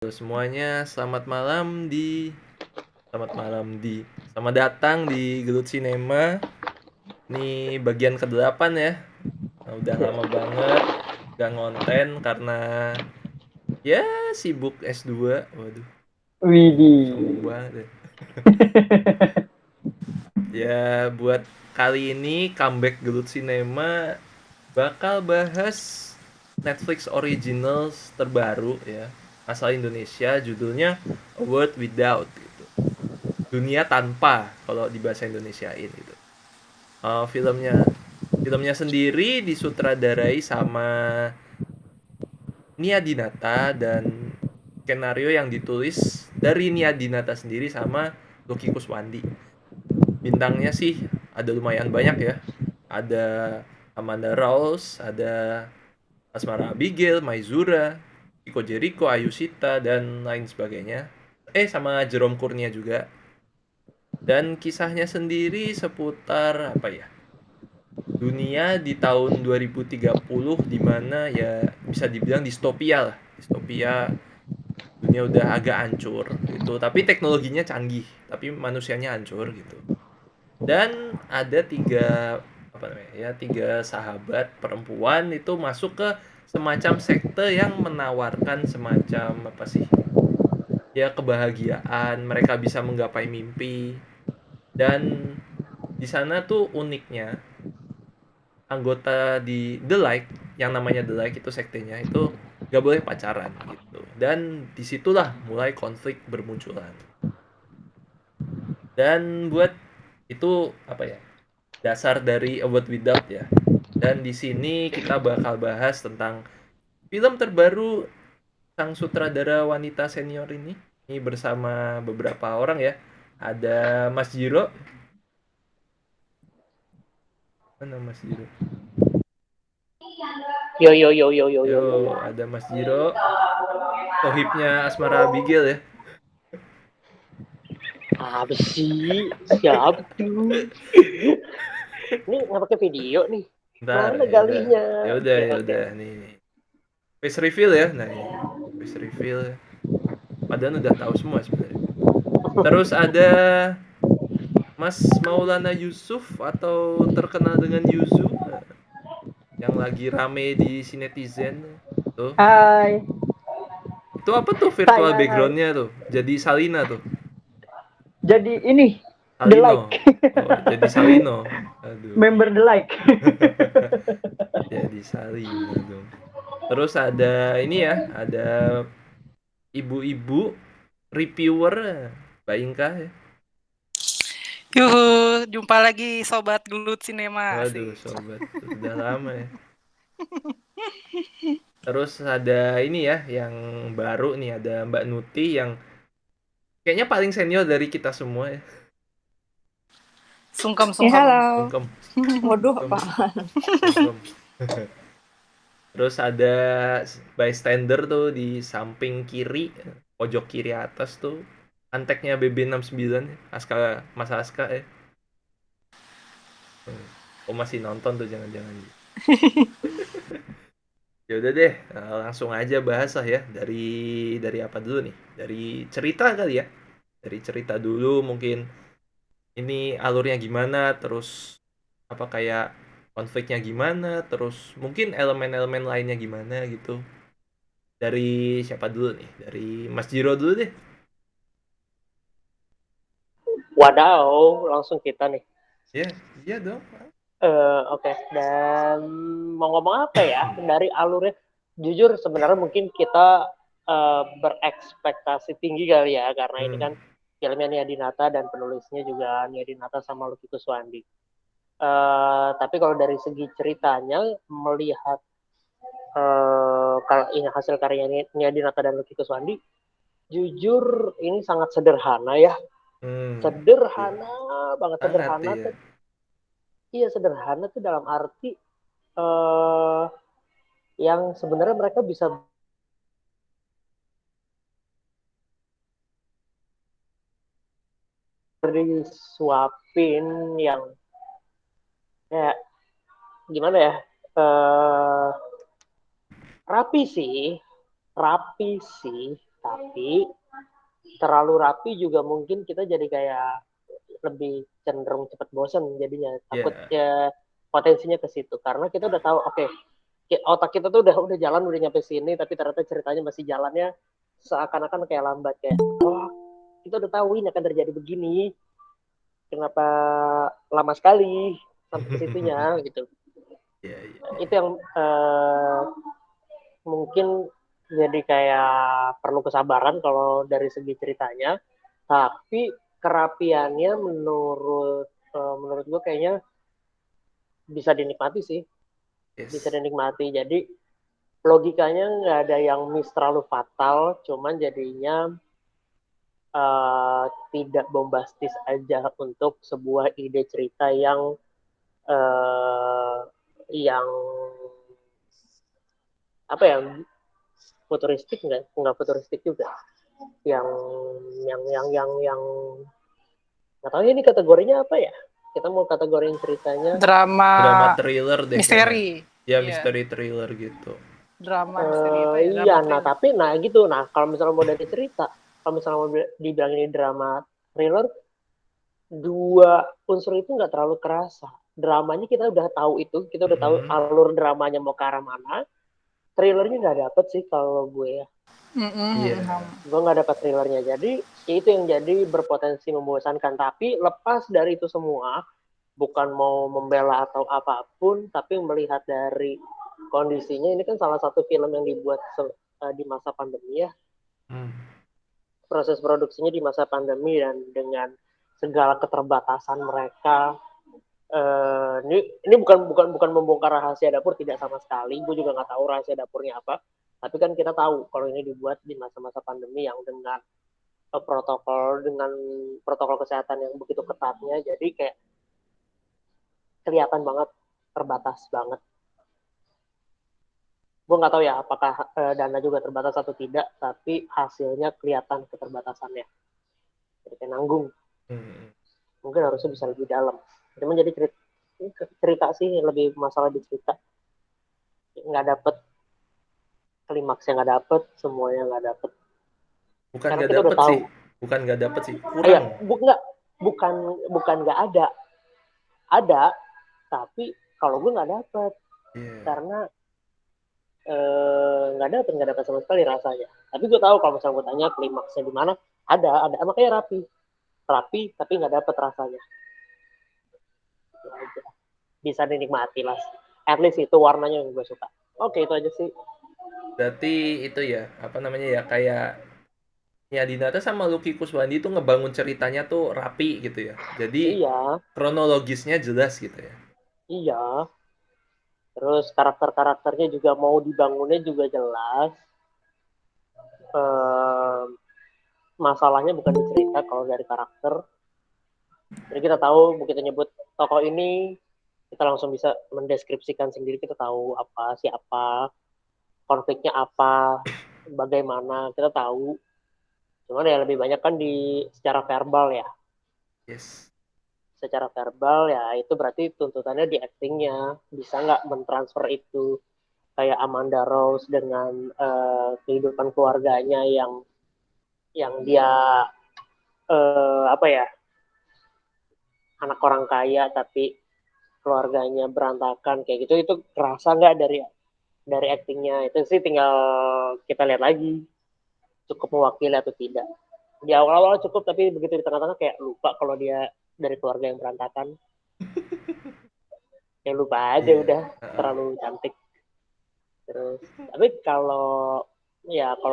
semuanya, selamat datang di Gelut Cinema. Ini bagian ke-8 ya. Nah, udah lama banget gak ngonten karena ya sibuk S2. Waduh, sombong Widih. banget ya. Ya buat kali ini comeback Gelut Cinema bakal bahas Netflix Originals terbaru ya. Asal Indonesia, judulnya A World Without gitu. Dunia tanpa kalau di bahasa Indonesiain gitu. Filmnya filmnya sendiri disutradarai sama Nia Dinata dan skenario yang ditulis dari Nia Dinata sendiri sama Lucky Kuswandi. Bintangnya sih ada lumayan banyak ya. Ada Amanda Rawls, ada Asmara Abigail, Maizura, Chico Jericho, Ayushita dan lain sebagainya. Sama Jerome Kurnia juga. Dan kisahnya sendiri seputar apa ya? Dunia di tahun 2030 di mana ya bisa dibilang distopia lah. Distopia, dunia udah agak hancur gitu, tapi teknologinya canggih, tapi manusianya hancur gitu. Dan ada tiga sahabat perempuan itu masuk ke semacam sekte yang menawarkan semacam apa sih? Ya kebahagiaan, mereka bisa menggapai mimpi. Dan di sana tuh uniknya anggota di The Like, yang namanya The Like itu sektenya itu gak boleh pacaran gitu. Dan disitulah mulai konflik bermunculan. Dan buat itu apa ya, dasar dari About Without ya. Dan di sini kita bakal bahas tentang film terbaru sang sutradara wanita senior ini. Ini bersama beberapa orang ya. Ada Mas Jiro. Mana Mas Jiro? Yo yo yo yo yo yo yo yo. Yo, ada Mas Jiro. Tohibnya Asmara Abigail ya. Apa sih? Siapa tuh? Ini nggak pakai video nih. Ntar, Mana ya udah. galinya? Ya udah, Oke ya oke. udah nih. Face reveal ya. Nah, ini face reveal. Padahal udah tahu semua sebenarnya. Terus ada Mas Maulana Yusuf atau terkenal dengan Yuzu yang lagi rame di si netizen tuh. Hai. Itu apa tuh Hai virtual hai hai. backgroundnya tuh? Jadi Salina tuh. Jadi ini the Salino. like. Oh, jadi Salino. Aduh. Member the like. Jadi Salina dong. Terus ada ini ya, ada ibu-ibu reviewer Mbak Inka ya. Yuhu, jumpa lagi Sobat Gelut Cinema Waduh, sih. sobat, udah lama ya. Terus ada ini ya, yang baru nih, ada Mbak Nuti yang kayaknya paling senior dari kita semua ya. Sungkem, Ya sungkem. halo. Sungkem, Waduh sungkem, apa? sungkem. Terus ada bystander tuh di samping kiri, pojok kiri atas tuh. Anteknya BB69 ya, Aska, Mas Aska ya. Oh masih nonton tuh jangan-jangan. Ya udah deh, langsung aja bahas lah ya. Dari apa dulu nih? Dari cerita kali ya. Dari cerita dulu mungkin ini alurnya gimana, terus apa kayak konfliknya gimana, terus mungkin elemen-elemen lainnya gimana gitu. Dari siapa dulu nih? Dari Mas Jiro dulu deh. Wadaw, langsung kita nih. Ya, iya dong. Oke. Dan mau ngomong apa ya? Dari alurnya, jujur sebenarnya mungkin kita berekspektasi tinggi kali ya, karena ini Hmm. kan filmnya Nia Dinata dan penulisnya juga Nia Dinata sama Lucky Kuswandi. Tapi kalau dari segi ceritanya, melihat kalau ini hasil karya Nia Dinata dan Lucky Kuswandi, jujur ini sangat sederhana ya. Hmm. Iya. Sederhana banget, Sangat sederhana ya. tuh. Iya, sederhana tuh dalam arti eh, yang sebenarnya mereka bisa disuapin yang ya gimana ya, eh rapi sih, rapi sih. Tapi terlalu rapi juga mungkin kita jadi kayak lebih cenderung cepat bosen jadinya. Takut Ya. ya potensinya ke situ karena kita udah tahu oke, otak kita tuh udah jalan udah nyampe sini tapi ternyata ceritanya masih jalannya seakan-akan kayak lambat kayak oh kita udah tahu ini akan terjadi begini, kenapa lama sekali sampai ke situnya gitu. Ya, ya, Itu ya. yang mungkin jadi kayak perlu kesabaran kalau dari segi ceritanya, tapi kerapiannya menurut gue kayaknya bisa dinikmati sih, bisa Yes. dinikmati. Jadi logikanya nggak ada yang miss terlalu fatal, cuman jadinya tidak bombastis aja untuk sebuah ide cerita uh, yang apa ya, futuristik nggak futuristik juga, yang yang nggak tahu ini kategorinya apa ya, kita mau kategoriin ceritanya Drama Drama thriller deh kayaknya. misteri. Ya, Iya, misteri thriller gitu. drama misteri apa ya? iya Drama nah thriller. tapi nah gitu, nah kalau misalnya mau dari cerita, kalau misalnya mau dibilang ini drama thriller, dua unsur itu nggak terlalu kerasa. Dramanya kita udah tahu, itu kita udah tahu Mm-mm. alur dramanya mau ke arah mana. Thrillernya nggak dapet sih kalau gue ya, Iya. gue nggak dapat thrillernya, jadi itu yang jadi berpotensi membosankan. Tapi lepas dari itu semua, bukan mau membela atau apapun, tapi melihat dari kondisinya, ini kan salah satu film yang dibuat di masa pandemi ya, Hmm. proses produksinya di masa pandemi dan dengan segala keterbatasan mereka. Ini bukan membongkar rahasia dapur, tidak sama sekali. Gue juga nggak tahu rahasia dapurnya apa. Tapi kan kita tahu kalau ini dibuat di masa-masa pandemi yang dengan protokol kesehatan yang begitu ketatnya, jadi kayak kelihatan banget terbatas banget. Gue nggak tahu ya apakah dana juga terbatas atau tidak, tapi hasilnya kelihatan keterbatasannya. Jadi kayak nanggung. Hmm. Mungkin harusnya bisa lebih dalam. Cuman jadi cerita sih, lebih masalah di cerita. Nggak dapet klimaksnya, nggak dapet semuanya, nggak dapet. Bukan Karena nggak kita udah dapet tahu. sih. Bukan nggak dapet sih. Ya, Kurang. nggak, bukan bukan nggak ada, tapi kalau gue nggak dapet Iya. karena nggak dapet sama sekali rasanya. Tapi gue tahu kalau misalnya gue tanya klimaksnya di mana, ada makanya rapi tapi nggak dapet rasanya. Itu aja. Bisa dinikmati lah, at least itu warnanya yang gue suka. Oke, itu aja sih. Berarti itu ya, apa namanya ya, kayak ya Dinata sama Lucky Kuswandi tuh ngebangun ceritanya tuh rapi gitu ya. Jadi Iya, kronologisnya jelas gitu ya. iya, terus karakter-karakternya juga mau dibangunnya juga jelas. eh, Masalahnya bukan di cerita kalau dari karakter. Jadi kita tahu begitu nyebut tokoh ini, kita langsung bisa mendeskripsikan sendiri, kita tahu apa siapa, konfliknya apa, bagaimana, kita tahu. Cuman ya lebih banyak kan di secara verbal ya. Yes. Secara verbal ya itu berarti tuntutannya di actingnya. Bisa nggak mentransfer itu kayak Amanda Rose dengan kehidupan keluarganya yang dia apa ya, anak orang kaya tapi keluarganya berantakan kayak gitu, itu kerasa nggak dari actingnya. Itu sih tinggal kita lihat lagi cukup mewakili atau tidak. Di awal-awal cukup, tapi begitu di tengah-tengah kayak lupa kalau dia dari keluarga yang berantakan. Ya lupa aja Iya. udah, Heeh. terlalu cantik. Terus tapi kalau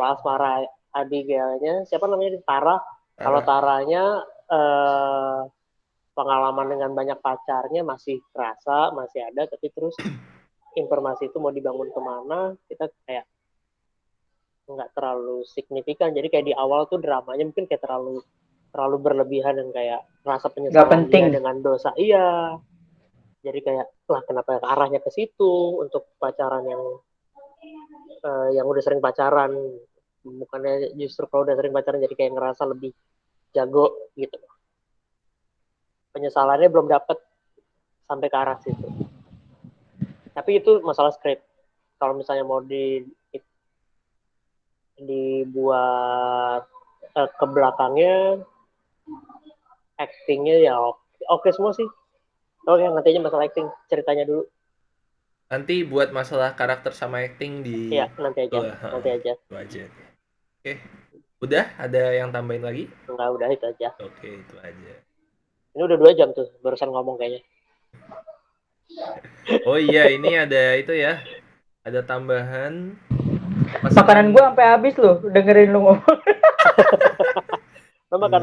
asmara Abigailnya siapa namanya, Tara. Kalau Parah. Taranya pengalaman dengan banyak pacarnya masih kerasa, masih ada, tapi terus informasi itu mau dibangun kemana, kita kayak nggak terlalu signifikan. Jadi kayak di awal tuh dramanya mungkin kayak terlalu terlalu berlebihan dan kayak rasa Nggak penyesalan penting. dia dengan dosa. Iya. Jadi kayak lah kenapa arahnya ke situ untuk pacaran yang udah sering pacaran, bukannya justru kalau udah sering pacaran jadi kayak ngerasa lebih jago gitu. Penyesalannya belum dapet sampai ke arah situ. Tapi itu masalah skrip. Kalau misalnya mau dibuat ke belakangnya actingnya ya oke semua sih. Oke, nanti aja masalah acting ceritanya dulu. Nanti buat masalah karakter sama acting di Ya nanti aja, nanti aja. itu aja. Oke. Udah ada yang tambahin lagi? Enggak, udah itu aja. Oke, itu aja. Ini udah 2 jam tuh barusan ngomong kayaknya. Oh iya, ini ada itu ya. Ada tambahan Makanan gua sampai habis loh dengerin lu ngomong. Lo makan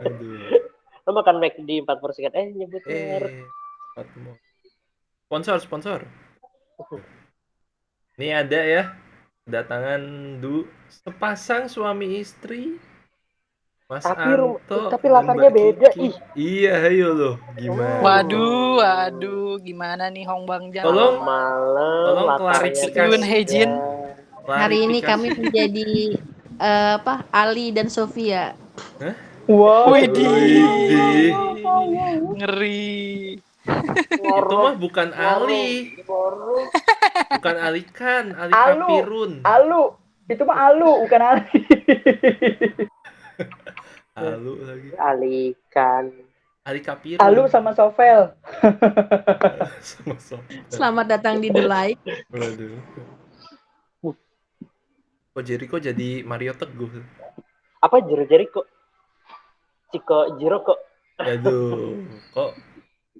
Aduh. lo makan McD 4 porsi kan? Nyebut merek. Sponsor. Ini ada ya. Kedatangan sepasang suami istri. Mas Anto tapi dan latarnya Mbak beda. Kiki. Iya, ayo loh. Gimana? Waduh, gimana nih Hong Bang Jang? Tolong klarifikasi. Yun Hejin. Hari ini kami menjadi Ali dan Sofia. Hah? Wow. Widih. Ngeri. Itu mah bukan Ali. Bukan Alikan, Ali Kapirun. Alu. Itu mah Alu, bukan Ali. Alu lagi. Alikan. Ali Kapirun. Alu sama Sovel. Sama Sovel. Selamat datang di The Light. Waduh. Kok Jericho jadi Mario Teguh? Apa Jero-Jericho? Ciko Jiro kok. Aduh, kok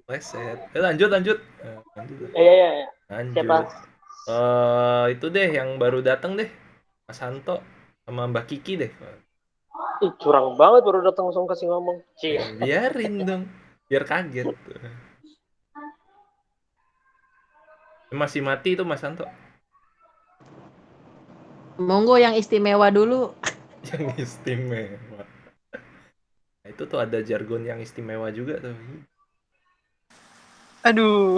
leset. Lanjut. Lanjut. Iya. Lanjut. Siapa? Itu deh yang baru datang deh. Mas Santo sama Mbak Kiki deh. Curang banget baru datang langsung kasih ngomong. Biarin dong. Biar kaget. Masih mati itu Mas Santo. Monggo yang istimewa dulu. Yang istimewa. Nah, itu tuh ada jargon yang istimewa juga tuh. Aduh.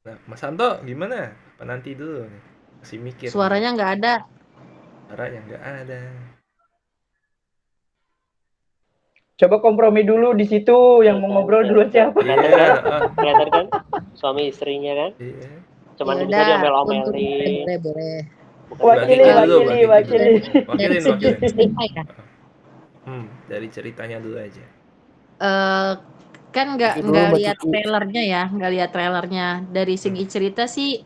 Nah, Mas Santo gimana? Apa nanti dulu nih? Masih mikir. Suaranya nggak ada. Suaranya nggak ada. Coba kompromi dulu di situ, yang mau ngobrol duluan siapa? Kelihatan kan? Suami istrinya kan? Iya. Cuman bisa diomel-omelin. Boleh. Wakili. Dari ceritanya dulu aja. Kan nggak lihat trailernya ya, nggak lihat trailernya. Dari segi cerita sih,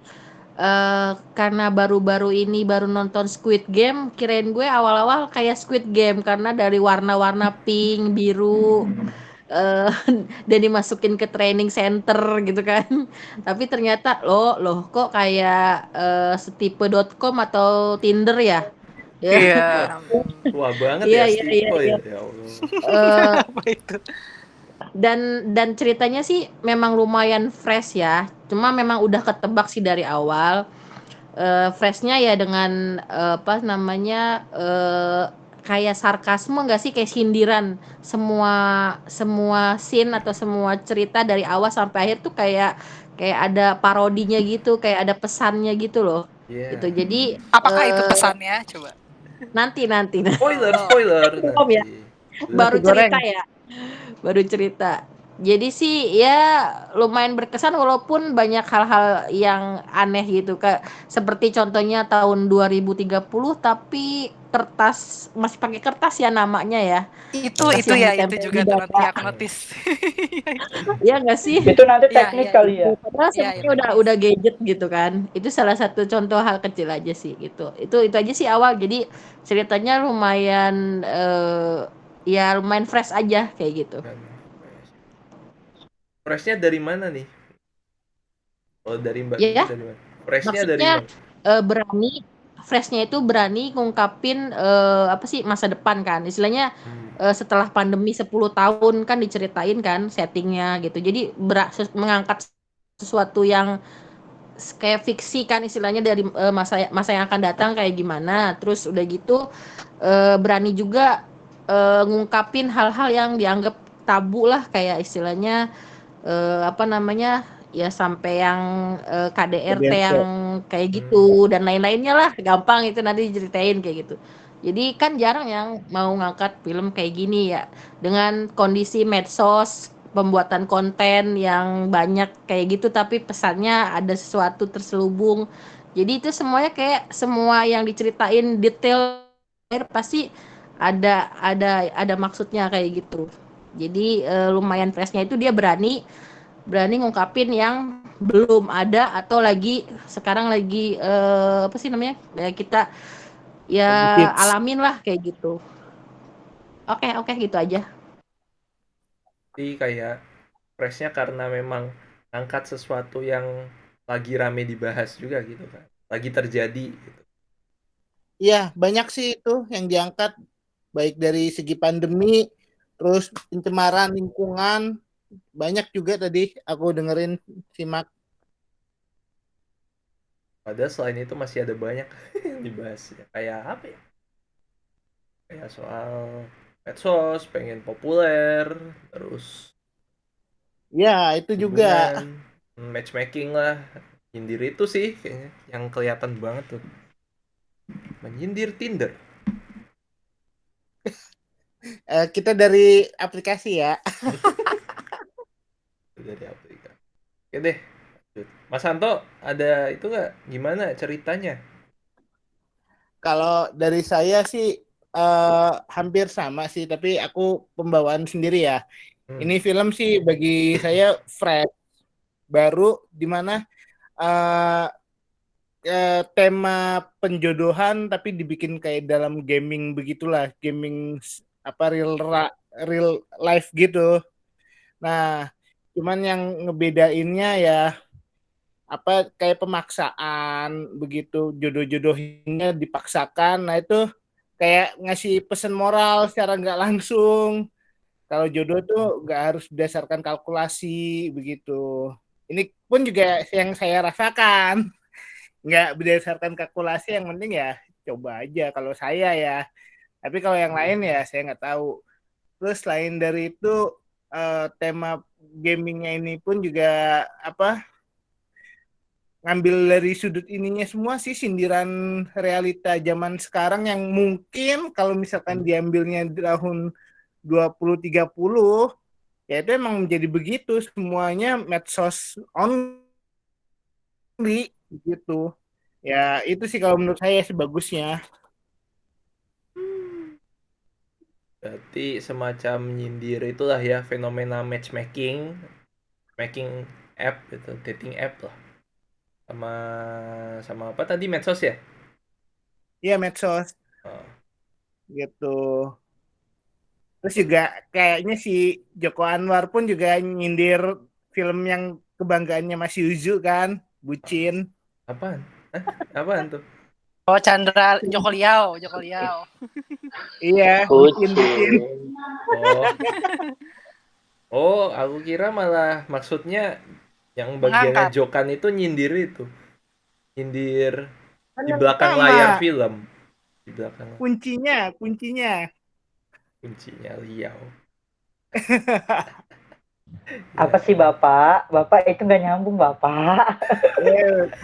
karena baru-baru ini baru nonton Squid Game, kirain gue awal-awal kayak Squid Game karena dari warna-warna pink, biru, dan dimasukin ke training center gitu kan. Tapi ternyata loh kok kayak setipe.com atau Tinder ya? Iya. Wah banget Iya, ya iya, Stipo iya. ya. Ya Allah. Apa itu? Dan ceritanya sih memang lumayan fresh ya. Cuma memang udah ketebak sih dari awal. Freshnya ya dengan apa namanya, kayak sarkasme nggak sih, kayak sindiran. Semua scene atau semua cerita dari awal sampai akhir tuh kayak ada parodinya gitu, kayak ada pesannya gitu loh. Yeah. Gitu. Jadi apakah itu pesannya? Coba. Nanti. Spoiler Belum ya? Baru cerita ya. Baru cerita. Jadi sih ya lumayan berkesan walaupun banyak hal-hal yang aneh gitu, kayak seperti contohnya tahun 2030 tapi kertas masih pakai kertas ya namanya ya. Itu ya, itu juga tuh nanti aku notice. Iya nggak sih? Itu nanti teknis kali ya. Padahal sebenarnya udah gadget gitu kan. Itu salah satu contoh hal kecil aja sih gitu. Itu aja sih awal. Jadi ceritanya lumayan ya lumayan fresh aja kayak gitu. Freshnya dari mana nih? Oh dari Mbak ya, dari mana? Freshnya dari maksudnya mana? Freshnya itu berani ngungkapin apa sih masa depan kan. Istilahnya setelah pandemi 10 tahun kan diceritain kan settingnya gitu. Jadi mengangkat sesuatu yang kayak fiksi kan istilahnya dari masa yang akan datang kayak gimana. Terus udah gitu berani juga ngungkapin hal-hal yang dianggap tabu lah, kayak istilahnya apa namanya ya, sampai yang KDRT yang kayak gitu dan lain-lainnya lah, gampang itu nanti diceritain kayak gitu. Jadi kan jarang yang mau ngangkat film kayak gini ya, dengan kondisi medsos, pembuatan konten yang banyak kayak gitu tapi pesannya ada sesuatu terselubung Jadi itu semuanya kayak semua yang diceritain detail pasti ada maksudnya kayak gitu. Jadi lumayan freshnya itu dia berani ngungkapin yang belum ada atau sekarang lagi apa sih namanya kita ya Lagi hits. alamin lah kayak gitu. Oke gitu aja. Jadi kayak freshnya karena memang angkat sesuatu yang lagi rame dibahas juga gitu kan, lagi terjadi gitu. Iya, banyak sih itu yang diangkat, baik dari segi pandemi, terus pencemaran lingkungan, banyak juga tadi aku dengerin simak. Padahal selain itu masih ada banyak yang dibahas ya. Kayak apa ya? Kayak soal medsos pengen populer, terus Ya, itu juga. hubungan, matchmaking lah. Nyindir itu sih kayaknya yang kelihatan banget tuh. Menyindir Tinder. Kita dari aplikasi ya. Dari Afrika. Oke deh. Lanjut. Mas Santo, ada itu nggak? Gimana ceritanya? Kalau dari saya sih hampir sama sih, tapi aku pembawaan sendiri ya. Ini film sih bagi saya fresh, baru, dimana tema penjodohan tapi dibikin kayak dalam gaming begitulah, gaming real life gitu. Nah, cuman yang ngebedainnya ya kayak pemaksaan begitu, jodoh-jodohnya dipaksakan. Nah, itu kayak ngasih pesan moral secara nggak langsung. Kalau jodoh tuh nggak harus berdasarkan kalkulasi begitu. Ini pun juga yang saya rasakan. Nggak berdasarkan kalkulasi, yang penting ya coba aja kalau saya ya. Tapi kalau yang lain ya saya nggak tahu. Terus selain dari itu tema gamingnya ini pun juga ngambil dari sudut ininya semua sih, sindiran realita zaman sekarang yang mungkin kalau misalkan diambilnya di tahun 20-30 ya itu emang menjadi begitu, semuanya medsos only gitu. Ya itu sih kalau menurut saya sih bagusnya. Berarti semacam nyindir itulah ya fenomena matchmaking app gitu, dating app lah. Sama apa tadi medsos ya? Iya, medsos Oh. gitu. Terus juga kayaknya si Joko Anwar pun juga nyindir film yang kebanggaannya Mas Yuzu kan, Bucin. Apaan? Apaan tuh? Oh, Chandra Joko Liao. Iya, Bucin. Oh. Oh, aku kira malah maksudnya yang bagiannya Mengangkat. Jokan itu nyindir itu. Nyindir di Yang belakang pertama, layar film. Di belakang kuncinya. kuncinya Liao. Apa sih Bapak? Bapak itu nggak nyambung Bapak.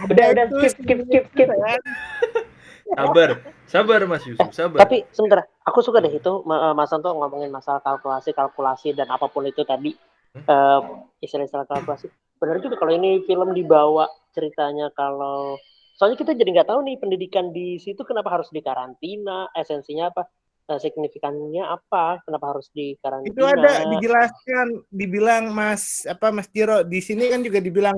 Udah skip. Sabar Mas Yusuf, sabar. Tapi sebentar, aku suka deh itu Mas Santo ngomongin masalah kalkulasi dan apapun itu tadi, istilah-istilah kalkulasi. Benar juga kalau ini film dibawa ceritanya, kalau soalnya kita jadi nggak tahu nih pendidikan di situ kenapa harus dikarantina, esensinya apa, signifikannya apa, kenapa harus dikarantina. Itu ada dijelaskan, dibilang Mas Jiro di sini kan juga dibilang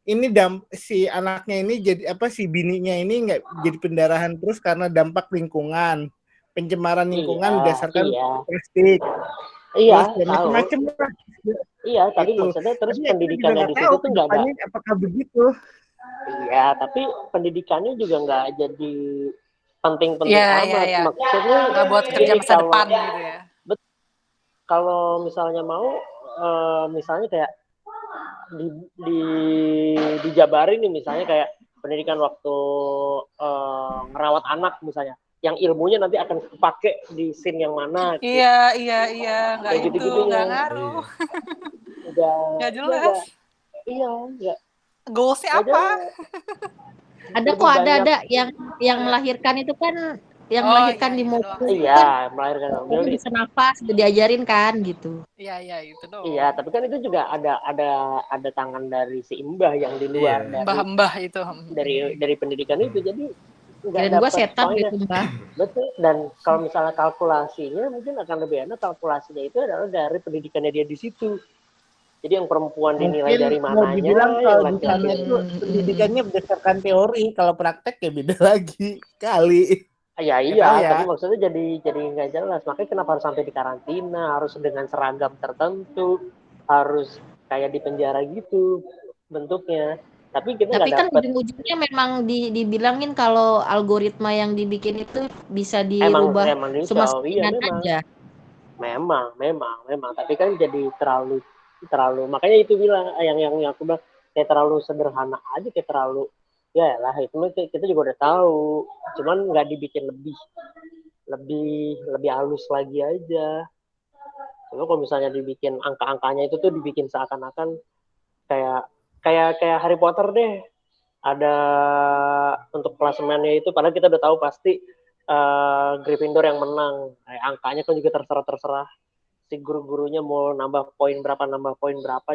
ini si anaknya ini jadi si bininya ini nggak jadi pendarahan terus karena dampak lingkungan, pencemaran lingkungan berdasarkan plastik. Iya, macam-macam lah. Iya, tapi gitu. maksudnya terus tapi pendidikannya di situ tuh nggak ada. Apakah begitu? Iya, tapi pendidikannya juga nggak jadi penting-penting amat. Iya. Maksudnya nggak buat kerja masa depan gitu ya. Kalau misalnya mau, misalnya kayak dijabarin nih, misalnya kayak pendidikan waktu ngerawat anak misalnya, yang ilmunya nanti akan dipakai di scene yang mana. Iya, nggak Kayak itu, gitu-gitu nggak ya. ngaruh. Nggak jelas. Iya, nggak. Goalsnya apa? Ada kok, ada yang melahirkan itu kan yang Oh melahirkan iya di itu mobil doang itu sih. Iya, kan melahirkan mobil baru bisa nafas, udah diajarin kan gitu. Iya itu iya, doang. tapi kan itu juga ada tangan dari si Mbah yang di luar Iya. Mbah-mbah itu. dari pendidikan itu, jadi nggak Kirain gue dapat setan poinnya. gitu Mbak. Betul. Dan kalau misalnya kalkulasinya mungkin akan lebih enak, kalkulasinya itu adalah dari pendidikannya dia di situ. Jadi yang perempuan dinilai Mungkin dari mau dibilang mananya, yang kalau di laki-laki sana dari itu pendidikannya berdasarkan teori, kalau praktek ya beda lagi kali. ya Nggak iya, tahu ya. tapi maksudnya jadi nggak jelas. Makanya kenapa harus sampai di karantina, harus dengan seragam tertentu, harus kayak di penjara gitu bentuknya. Tapi kita Tapi nggak kan dapet. ujung-ujungnya memang dibilangin kalau algoritma yang dibikin itu bisa Emang dirubah emang cuma Rizal, iya settingan memang. aja. Memang, tapi kan jadi terlalu makanya itu bilang yang aku bilang kayak terlalu sederhana aja, kayak terlalu ya lah itu mah kita juga udah tahu, cuman nggak dibikin lebih lebih halus lagi aja. Cuma kalau misalnya dibikin angka-angkanya itu tuh dibikin seakan-akan kayak kayak Harry Potter deh, ada untuk klasemennya itu, padahal kita udah tahu pasti Gryffindor yang menang. Angkanya kan juga terserah si guru-gurunya mau nambah poin berapa,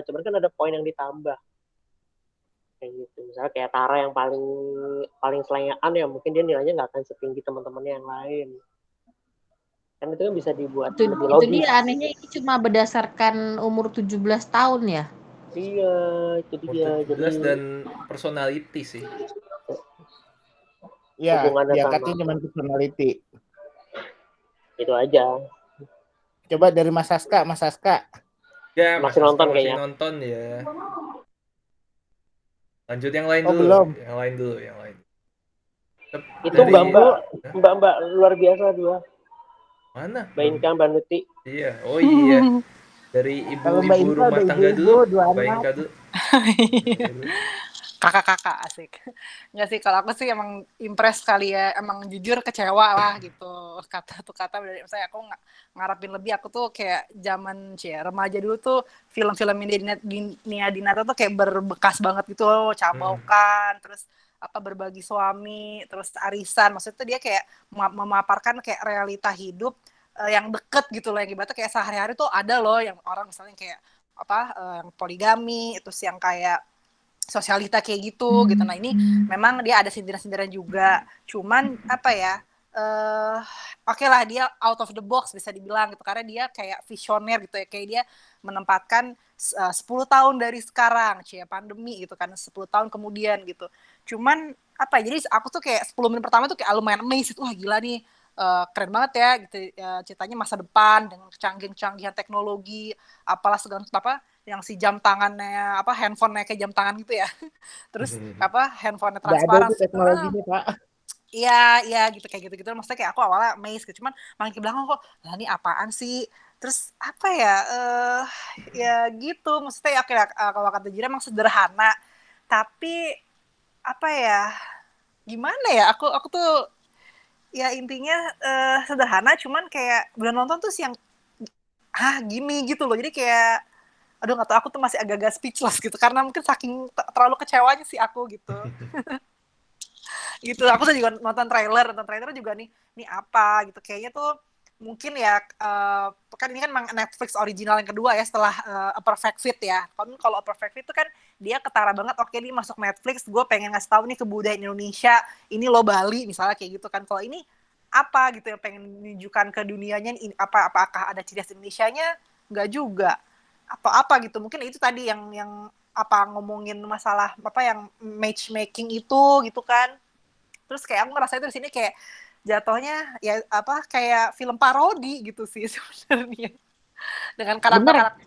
cuman kan ada poin yang ditambah kayak gitu. Misalnya kayak Tara yang paling paling selengean ya, mungkin dia nilainya nggak akan setinggi teman-temannya yang lain, kan itu kan bisa dibuat lebih Itu logis. dia anehnya ini cuma berdasarkan umur 17 tahun ya. Iya, itu Umur dia, 17 jadi dan personality sih. Ya, hubungannya diangkatnya sama cuma personality. itu aja. Coba dari Mas Saska. Ya, Mas Masih Aska nonton masih kayaknya. nonton ya. Lanjut yang lain Oh, dulu. belum. Yang lain dulu. Itu Dari mbak luar biasa dua, mana? Mbak Inka, Mbak Nuti. Iya. Oh iya. Dari Kalau Mbak ibu-ibu Inka rumah udah tangga ibu-ibu, dulu. 2 Mbak anak. Inka dulu. Kakak-kakak asik. Nggak sih, kalau aku sih emang impress kali ya, emang jujur kecewa lah gitu. Kata dari saya, aku ngarepin lebih. Aku tuh kayak zaman remaja dulu tuh film-film Nia Dinata tuh kayak berbekas banget gitu loh, Cabaukan, terus apa Berbagi Suami, terus Arisan. Maksudnya tuh dia kayak memaparkan kayak realita hidup yang deket gitu loh, yang ibaratnya kayak sehari-hari tuh ada loh yang orang misalnya kayak apa yang poligami, terus yang kayak sosialita kayak gitu. Nah ini memang dia ada sindiran-sindiran juga, cuman apa ya, oke lah dia out of the box bisa dibilang gitu, karena dia kayak visioner gitu ya, kayak dia menempatkan 10 tahun dari sekarang, pandemi gitu kan, 10 tahun kemudian gitu. Cuman apa ya, jadi aku tuh kayak 10 menit pertama tuh kayak lumayan amazed, wah gila nih, keren banget ya gitu, ceritanya masa depan dengan kecanggihan teknologi, apalah segala apa yang si jam tangannya apa handphonenya kayak jam tangan gitu ya, terus apa handphonenya Nggak ada transparan. itu teknologinya, Pak. Iya gitu kayak gitu maksudnya, kayak aku awalnya amazed gitu, cuman makin ke belakang kok lah ini apaan sih, terus apa ya, ya gitu maksudnya ya kayak kalau kata Jira emang sederhana, tapi apa ya, gimana ya, aku tuh ya intinya sederhana, cuman kayak belum nonton tuh sih yang gini gitu loh, jadi kayak aduh nggak tahu, aku tuh masih agak-agak speechless gitu, karena mungkin saking terlalu kecewanya sih aku gitu. Gitu, aku tuh juga nonton trailer juga nih apa gitu, kayaknya tuh mungkin ya kan ini kan Netflix original yang kedua ya setelah A Perfect Fit ya. Kalau A Perfect Fit itu kan dia ketara banget, oke ini masuk Netflix, gue pengen ngasih tahu nih kebudayaan Indonesia, ini lo Bali misalnya kayak gitu kan. Kalau ini apa gitu yang pengen menunjukkan ke dunianya, apakah ada ciri khas Indonesianya? Nggak juga, atau apa gitu, mungkin itu tadi yang apa ngomongin masalah apa yang matchmaking itu gitu kan. Terus kayak aku ngerasa itu di sini kayak jatuhnya ya apa kayak film parodi gitu sih sebenarnya, dengan karakter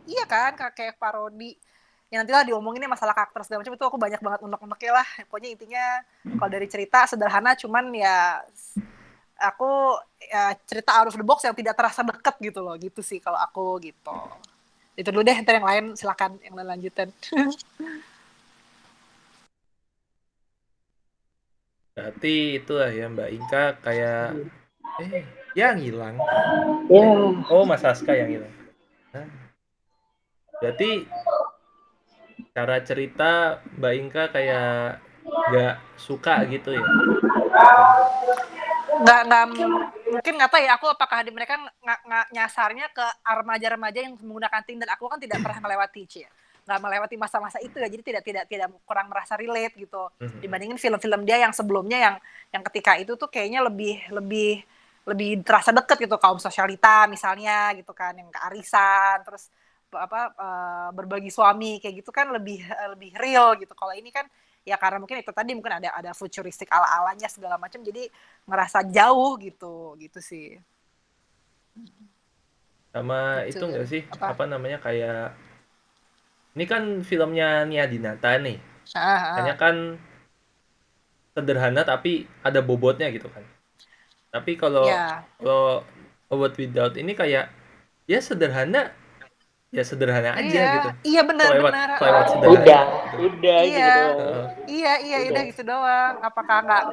iya kan kayak parodi. Ya nantilah diomonginnya masalah karakter segala macam, itu aku banyak banget unek-uneknya lah. Pokoknya intinya kalau dari cerita sederhana, cuman ya aku ya, cerita out of the box yang tidak terasa deket gitu loh, gitu sih kalau aku gitu. Itu dulu deh, ntar yang lain silakan yang lain lanjutin. Berarti itulah ya Mbak Inka kayak yang hilang. Ya, Oh, Mas Saska yang hilang. Berarti cara cerita Mbak Inka kayak nggak suka gitu ya? nggak mungkin nggak tahu ya aku apakah mereka nyasarnya ke remaja-remaja yang menggunakan Tinder. Aku kan tidak pernah melewati nggak melewati masa-masa itu ya, jadi tidak kurang merasa relate gitu dibandingin film-film dia yang sebelumnya yang ketika itu tuh kayaknya lebih terasa deket gitu, kaum sosialita misalnya gitu kan, yang kearisan terus berbagi suami kayak gitu kan lebih real gitu. Kalau ini kan ya karena mungkin itu tadi mungkin ada futuristik ala-alanya segala macam, jadi ngerasa jauh gitu sih. Sama Gitu. itu nggak sih Apa? apa namanya kayak ini kan filmnya Nia Dinata nih, hanya kan sederhana tapi ada bobotnya gitu kan. Tapi kalau Ya. About Without ini kayak ya sederhana aja gitu. Iya benar. Kelewat sederhana. Udah Iya. gitu doang. Iya udah gitu doang. Apakah nggak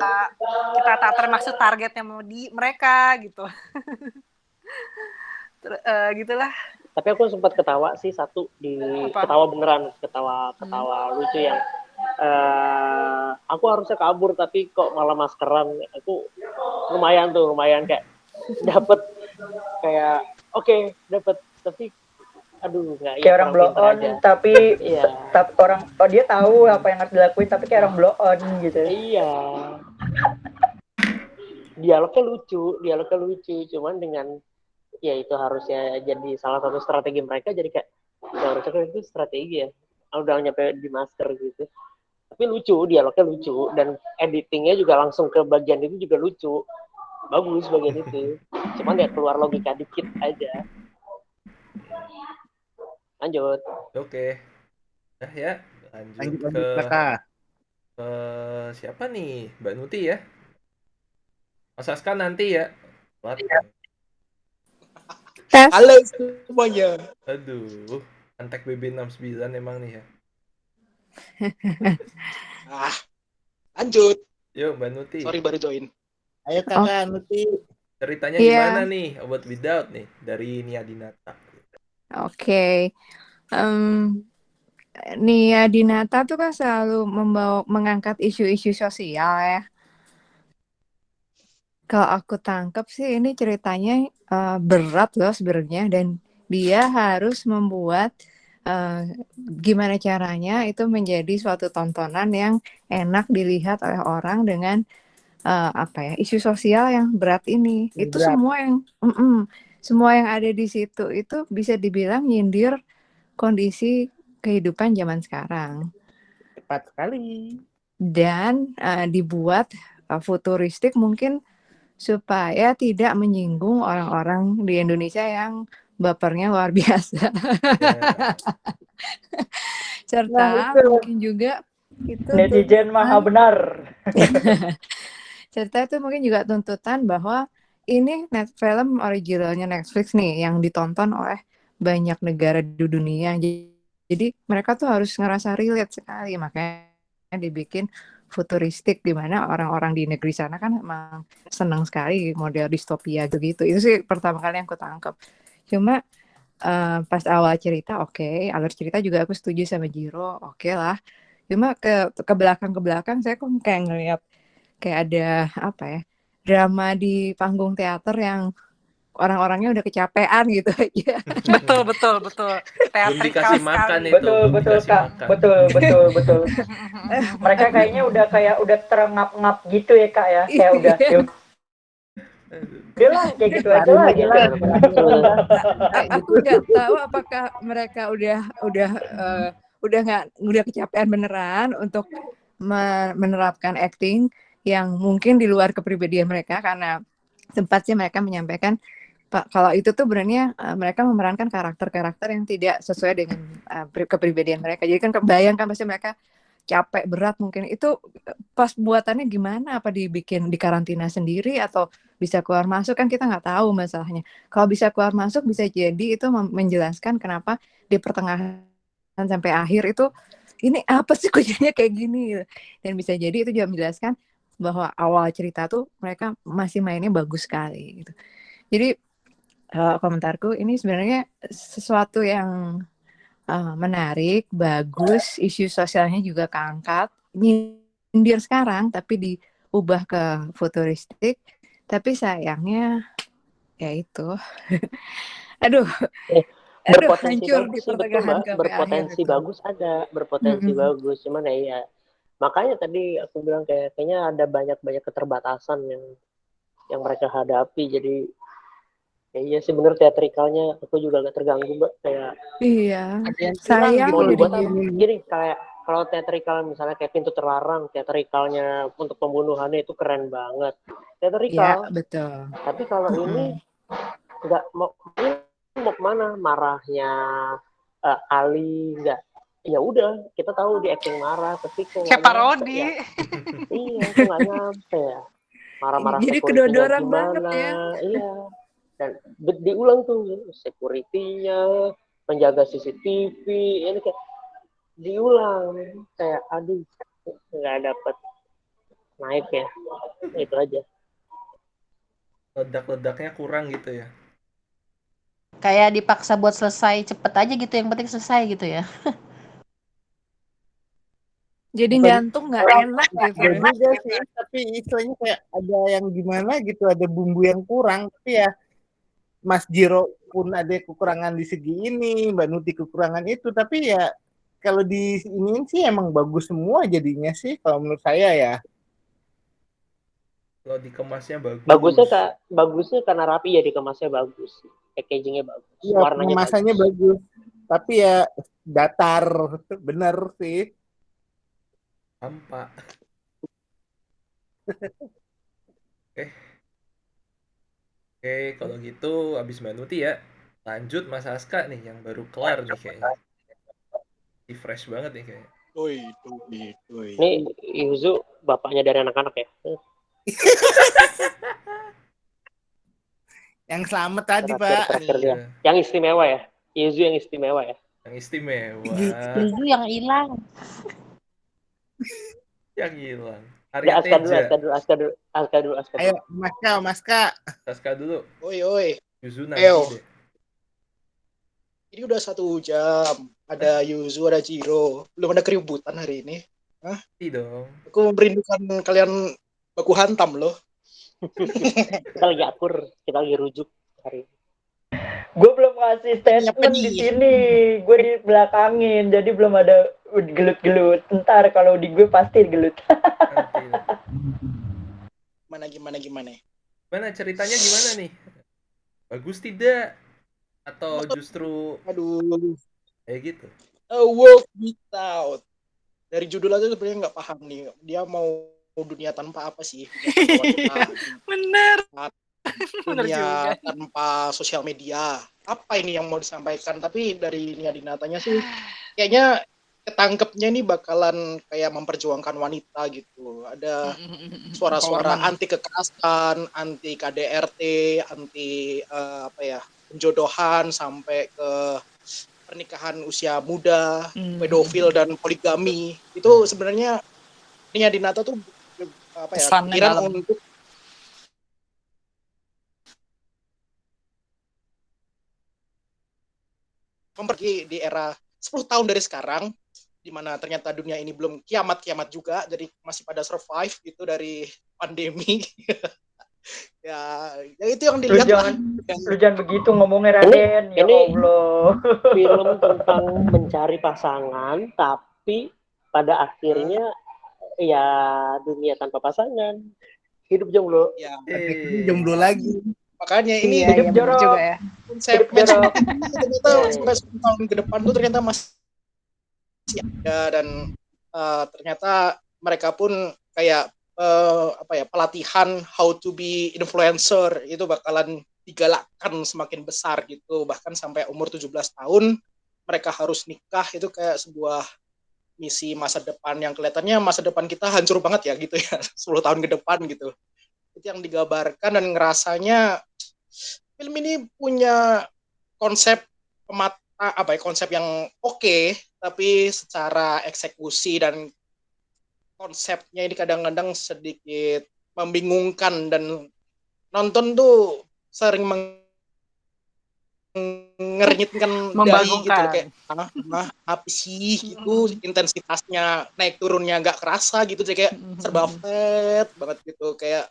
kita tak termasuk targetnya mau di mereka gitu. Gitulah. Tapi aku sempat ketawa sih satu ketawa beneran, ketawa lucu yang aku harusnya kabur tapi kok malah maskeran. Aku lumayan kayak dapet kayak dapet, tapi aduh nggak kayak orang blow on tapi tapi orang dia tahu apa yang harus dilakuin tapi kayak orang blow on gitu. Iya. Dialognya lucu cuman dengan ya itu harusnya jadi salah satu strategi mereka, jadi kayak harusnya itu strategi ya udah nyampe di masker gitu, tapi lucu, dialognya lucu dan editingnya juga langsung ke bagian itu juga lucu, bagus bagian itu, cuman ya keluar logika dikit aja. Lanjut. Oke. Nah ya lanjut ke siapa nih, Mbak Nuti ya, Mas Aska nanti ya. Halo semuanya. Aduh, Antek BB69 emang nih ya. Lanjut. Yuk Mbak Nuti. Sorry baru join. Ayo Kakak Nuti. Ceritanya gimana nih About Without nih dari Nia Dinata? Oke. Nia Dinata tuh kan selalu mengangkat isu-isu sosial ya. Kalau aku tangkap sih ini ceritanya berat loh sebenarnya, dan dia harus membuat gimana caranya itu menjadi suatu tontonan yang enak dilihat oleh orang dengan isu sosial yang berat ini. Itu semua yang ada di situ itu bisa dibilang nyindir kondisi kehidupan zaman sekarang. Tepat sekali. Dan dibuat futuristik mungkin supaya tidak menyinggung orang-orang di Indonesia yang bapernya luar biasa. Serta mungkin juga itu netizen maha benar. Serta itu mungkin juga tuntutan bahwa ini film originalnya Netflix nih yang ditonton oleh banyak negara di dunia. Jadi mereka tuh harus ngerasa relate sekali, makanya dibikin futuristik di mana orang-orang di negeri sana kan emang senang sekali model distopia gitu. Itu sih pertama kali yang aku tangkap. Cuma pas awal cerita alur cerita juga aku setuju sama Jiro, oke lah. Cuma ke belakang saya kok kayak ngeliat kayak ada drama di panggung teater yang orang-orangnya udah kecapean gitu aja. Betul. Belum dikasih makan itu. Betul Kak. Betul. Mereka kayaknya udah terengap-ngap gitu ya Kak ya. Kayak udah lah kayak gitu aja lah gitu. Aku nggak tahu apakah mereka udah kecapean beneran untuk menerapkan acting yang mungkin di luar kepribadian mereka, karena sempat sih mereka menyampaikan kalau itu tuh berarti mereka memerankan karakter-karakter yang tidak sesuai dengan kepribadian mereka. Jadi kan kebayangkan pasti mereka capek berat, mungkin itu pas buatannya gimana, apa dibikin di karantina sendiri atau bisa keluar masuk, kan kita nggak tahu masalahnya. Kalau bisa keluar masuk bisa jadi itu menjelaskan kenapa di pertengahan sampai akhir itu ini apa sih kuncinya kayak gini, dan bisa jadi itu juga menjelaskan bahwa awal cerita tuh mereka masih mainnya bagus sekali gitu. Jadi komentarku ini sebenarnya sesuatu yang menarik, bagus, isu sosialnya juga keangkat, nyindir sekarang tapi diubah ke futuristik, Tapi sayangnya ya itu. Aduh, Berpotensi hancur bagus di sih, betul pertengahan Mbak. sampai akhir Berpotensi itu. bagus ada, berpotensi bagus. Cuman ya makanya tadi aku bilang kayaknya ada banyak keterbatasan yang mereka hadapi. Jadi iya sih bener, teatrikalnya aku juga agak terganggu Mbak, kayak Iya, Ada yang kurang sayang mau gitu dibuat apa? jadinya. Gini, kayak kalau teatrikal misalnya kayak Pintu Terlarang, teatrikalnya untuk pembunuhannya itu keren banget. Ya, Teatrikal. betul. Tapi kalau ini nggak mau kemana, marahnya Ali nggak, ya udah kita tahu di acting marah, tapi kok nggak Kayak nyampe parodi. ya. Iya, kok nggak nyampe ya. Marah-marah Jadi security-nya kedodoran banget gimana, ya. iya. Dan diulang tuh security-nya, penjaga CCTV, ini kayak diulang, kayak aduh nggak dapet naik ya, itu aja. Ledak-ledaknya kurang gitu ya. Kayak dipaksa buat selesai cepet aja gitu, yang penting selesai gitu ya. Jadi Bukan ngantuk nggak enak gitu ada ya. juga sih, tapi istilahnya kayak ada yang gimana gitu, ada bumbu yang kurang. Tapi ya Mas Jiro pun ada kekurangan di segi ini, Mbak Nuti kekurangan itu. Tapi ya kalau di ini sih emang bagus semua jadinya sih kalau menurut saya ya. Kalau dikemasnya bagus. Bagusnya karena rapi ya, dikemasnya bagus, packagingnya bagus, Iya, warnanya pengemasannya bagus. Tapi ya datar, bener sih. Hampa. Oke, kalau gitu abis Mbak Nuti ya, lanjut Mas Aska nih yang baru kelar nih kayaknya. Ini fresh banget nih kayaknya. Ini Yuzu bapaknya dari anak-anak ya. Yang selamat tadi, Terakhir Pak. dia. Yang istimewa ya. Yuzu yang istimewa ya. Yang istimewa. Yuzu yang hilang. Yang hilang. Ya, Arya Aska dulu. Ayo, Maska. Aska dulu. Oi. Yuzu nanti Ayo. deh. Ini udah 1 jam. Ada Yuzu, ada Jiro. Belum ada keributan hari ini. Hah? Iya dong. Aku merindukan kalian baku hantam loh. Kita lagi akur, kita lagi rujuk hari ini. Gue belum ngasih statement di sini, gue di belakangin, jadi belum ada gelut-gelut. Ntar kalau di gue pasti gelut. Gimana? Mana ceritanya gimana nih? Bagus tidak? Atau justru kayak gitu? A World Without. Dari judul aja sebenarnya nggak paham nih. Dia mau dunia tanpa apa sih? Bener. Dunia tanpa sosial media. Apa ini yang mau disampaikan? Tapi dari Nia Dinatanya sih kayaknya ketangkepnya ini bakalan kayak memperjuangkan wanita gitu. Ada suara-suara anti kekerasan, anti KDRT, anti penjodohan sampai ke pernikahan usia muda, pedofil dan poligami. Itu sebenarnya Nia Dinata tuh pikiran untuk mempergi di era 10 tahun dari sekarang, di mana ternyata dunia ini belum kiamat juga, jadi masih pada survive gitu dari pandemi. ya itu yang dilihat. Lu jangan begitu ngomongnya, Raden. Ya Allah. Film tentang mencari pasangan, tapi pada akhirnya ya dunia tanpa pasangan, hidup jomblo. Ya, jomblo lagi. Makanya ini hidup jorok juga ya. Konsep ternyata sampai 10 tahun ke depan tuh ternyata masih ada, dan ternyata mereka pun kayak pelatihan how to be influencer itu bakalan digalakkan semakin besar gitu, bahkan sampai umur 17 tahun mereka harus nikah. Itu kayak sebuah misi masa depan yang kelihatannya masa depan kita hancur banget ya gitu ya, 10 tahun ke depan gitu. Itu yang digambarkan, dan ngerasanya film ini punya konsep konsep yang oke, tapi secara eksekusi dan konsepnya ini kadang-kadang sedikit membingungkan, dan nonton tuh sering mengernyitkan dahi gitu loh, kayak apa sih gitu, intensitasnya naik turunnya nggak kerasa gitu, jadi kayak serba flat banget gitu, kayak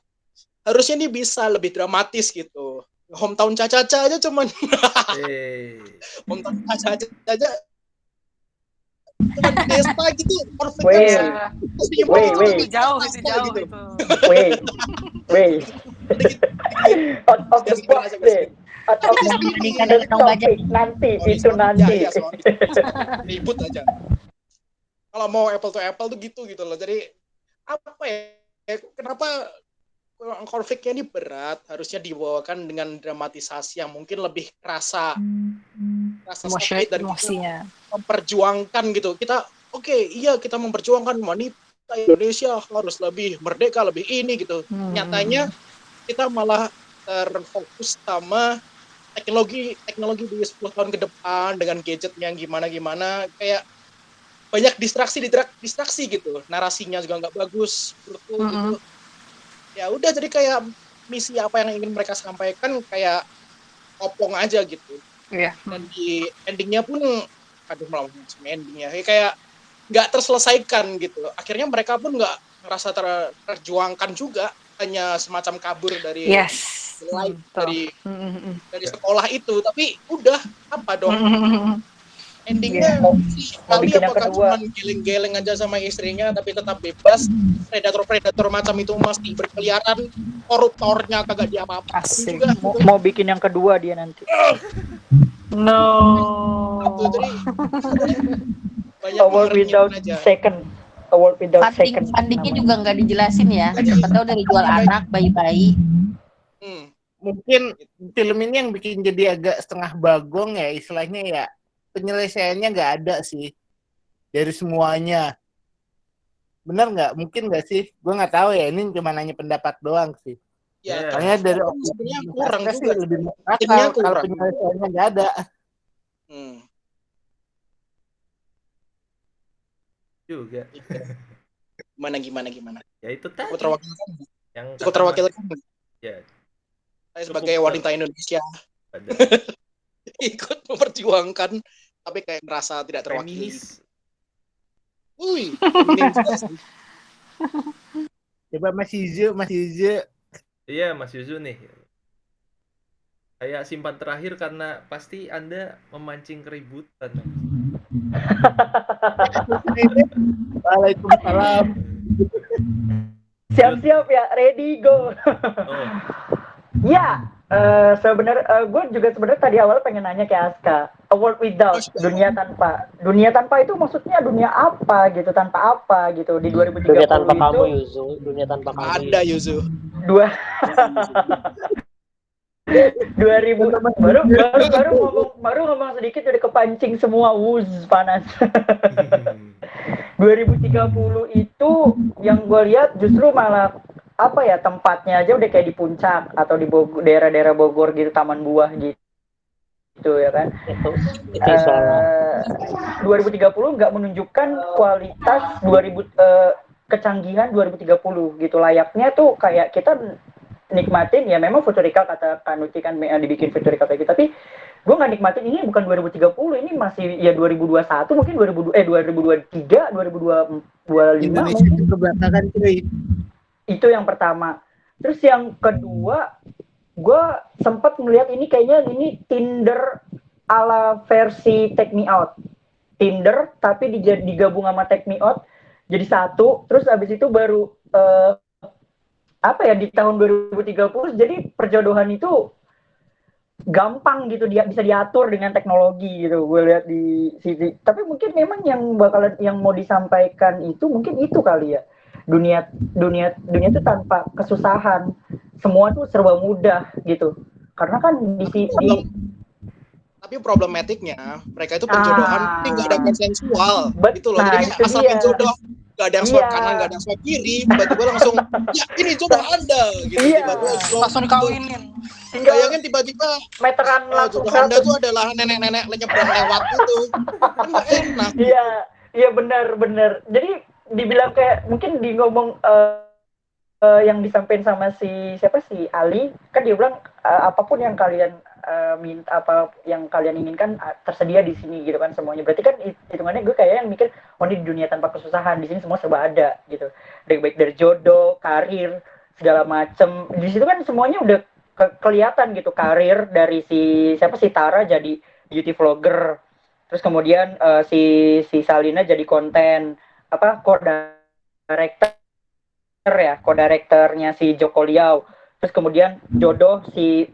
harusnya nih bisa lebih dramatis gitu. Hometown Caca-Caca aja cuman hometown Caca-Caca aja cuman di desa gitu, perfect kan Wait, sih. Ya, Terus di wait, Jepang wait. itu jauh gitu. itu. Wait. Out of the box deh. Out of the topic nanti itu nanti. Ya, sorry. Ribut aja. Kalau mau apple to apple tuh gitu loh. Jadi apa ya? Kenapa konfliknya ini berat? Harusnya dibawakan dengan dramatisasi yang mungkin lebih rasa sakit dan emosinya. kita memperjuangkan gitu. Kita kita memperjuangkan wanita Indonesia harus lebih merdeka, lebih ini gitu. Nyatanya kita malah terfokus sama teknologi di 10 tahun ke depan dengan gadget yang gimana kayak banyak distraksi gitu, narasinya juga nggak bagus menurutku gitu. Ya udah, jadi kayak misi apa yang ingin mereka sampaikan kayak kopong aja gitu. Iya. Dan di endingnya pun endingnya kayak nggak terselesaikan gitu. Akhirnya mereka pun nggak merasa terjuangkan juga, hanya semacam kabur dari dari sekolah itu. Tapi udah apa dong endingnya? Ali apakah cuma geleng-geleng aja sama istrinya tapi tetap bebas? Predator macam itu masih berkeliaran, koruptornya kagak diapa-apain juga. Mau bikin yang kedua dia nanti. No. Jadi banyak A world without second. A world without second. Fundingnya juga nggak dijelasin ya. Siapa tahu dari jual anak, bayi-bayi. Mungkin film ini yang bikin jadi agak setengah bagong ya, istilahnya ya, penyelesaiannya nggak ada sih dari semuanya. Benar nggak? Mungkin nggak sih? Gue nggak tahu ya, ini cuma nanya pendapat doang sih. Ya, Soalnya dari sebenarnya kurang sih juga. lebih akal kalau penyelesaiannya nggak ada. Juga. Gimana? Ya itu tadi. Cukup terwakilkan. Ya. Saya sebagai wanita Indonesia ikut memperjuangkan, tapi kayak merasa tidak terwakili. Coba Mas Yuzu. Iya, Mas Yuzu nih. Kayak simpan terakhir karena pasti Anda memancing keributan. Waalaikumsalam. Siap-siap ya, ready go. Ya, gue juga sebenarnya tadi awal pengen nanya ke Aska, a world without, dunia tanpa itu maksudnya dunia apa gitu, tanpa apa gitu di 2030 dunia tanpa itu, kamu Yuzu, dunia tanpa kamu ada Yuzu 2000 baru ngomong sedikit udah kepancing semua, panas. 2030 itu yang gue lihat justru malah apa ya, tempatnya aja udah kayak di puncak atau di daerah-daerah Bogor gitu, taman buah gitu ya kan. 2030 nggak menunjukkan kualitas kecanggihan 2030 gitu. Layaknya tuh kayak kita nikmatin, ya memang futurikal kata Kanuti kan dibikin futurikal kayak gitu, tapi gue nggak nikmatin ini bukan 2030, ini masih ya 2021 mungkin 2023 2025 Indonesia itu kebelakangan cuy. Itu yang pertama. Terus yang kedua, gue sempat melihat ini kayaknya ini Tinder ala versi Take Me Out. Tinder tapi digabung sama Take Me Out jadi satu. Terus abis itu baru di tahun 2030 jadi perjodohan itu gampang gitu, dia bisa diatur dengan teknologi gitu. Gue lihat di sini. Tapi mungkin memang yang mau disampaikan itu mungkin itu kali ya. Dunia itu tanpa kesusahan, semua tuh serba mudah gitu. Karena kan tapi problematiknya mereka itu penjodohan tapi nggak ada konsensual gitu loh. Jadi asal penjodoh, nggak ada yang swipe kanan, nggak ada yang swipe kiri, tiba-tiba langsung ya ini jodoh Anda gitu. Tiba-tiba langsung dikawinin. Bayangin tiba-tiba meteran langsung jodoh Anda tuh adalah nenek-nenek nyebrang lewat itu. Kan nggak enak. Iya benar. Jadi dibilang kayak mungkin di ngomong yang disampaikan sama si Ali kan, dia bilang apapun yang kalian minta, apa yang kalian inginkan tersedia di sini gitu kan semuanya. Berarti kan hitungannya gue kayak yang mikir, oh ini dunia tanpa kesusahan, di sini semua serba ada gitu. Baik dari jodoh, karir, segala macem. Di situ kan semuanya udah kelihatan gitu karir dari si Tara jadi beauty vlogger, terus kemudian si Salina jadi konten co-director co-directornya si Joko Liau, terus kemudian jodoh si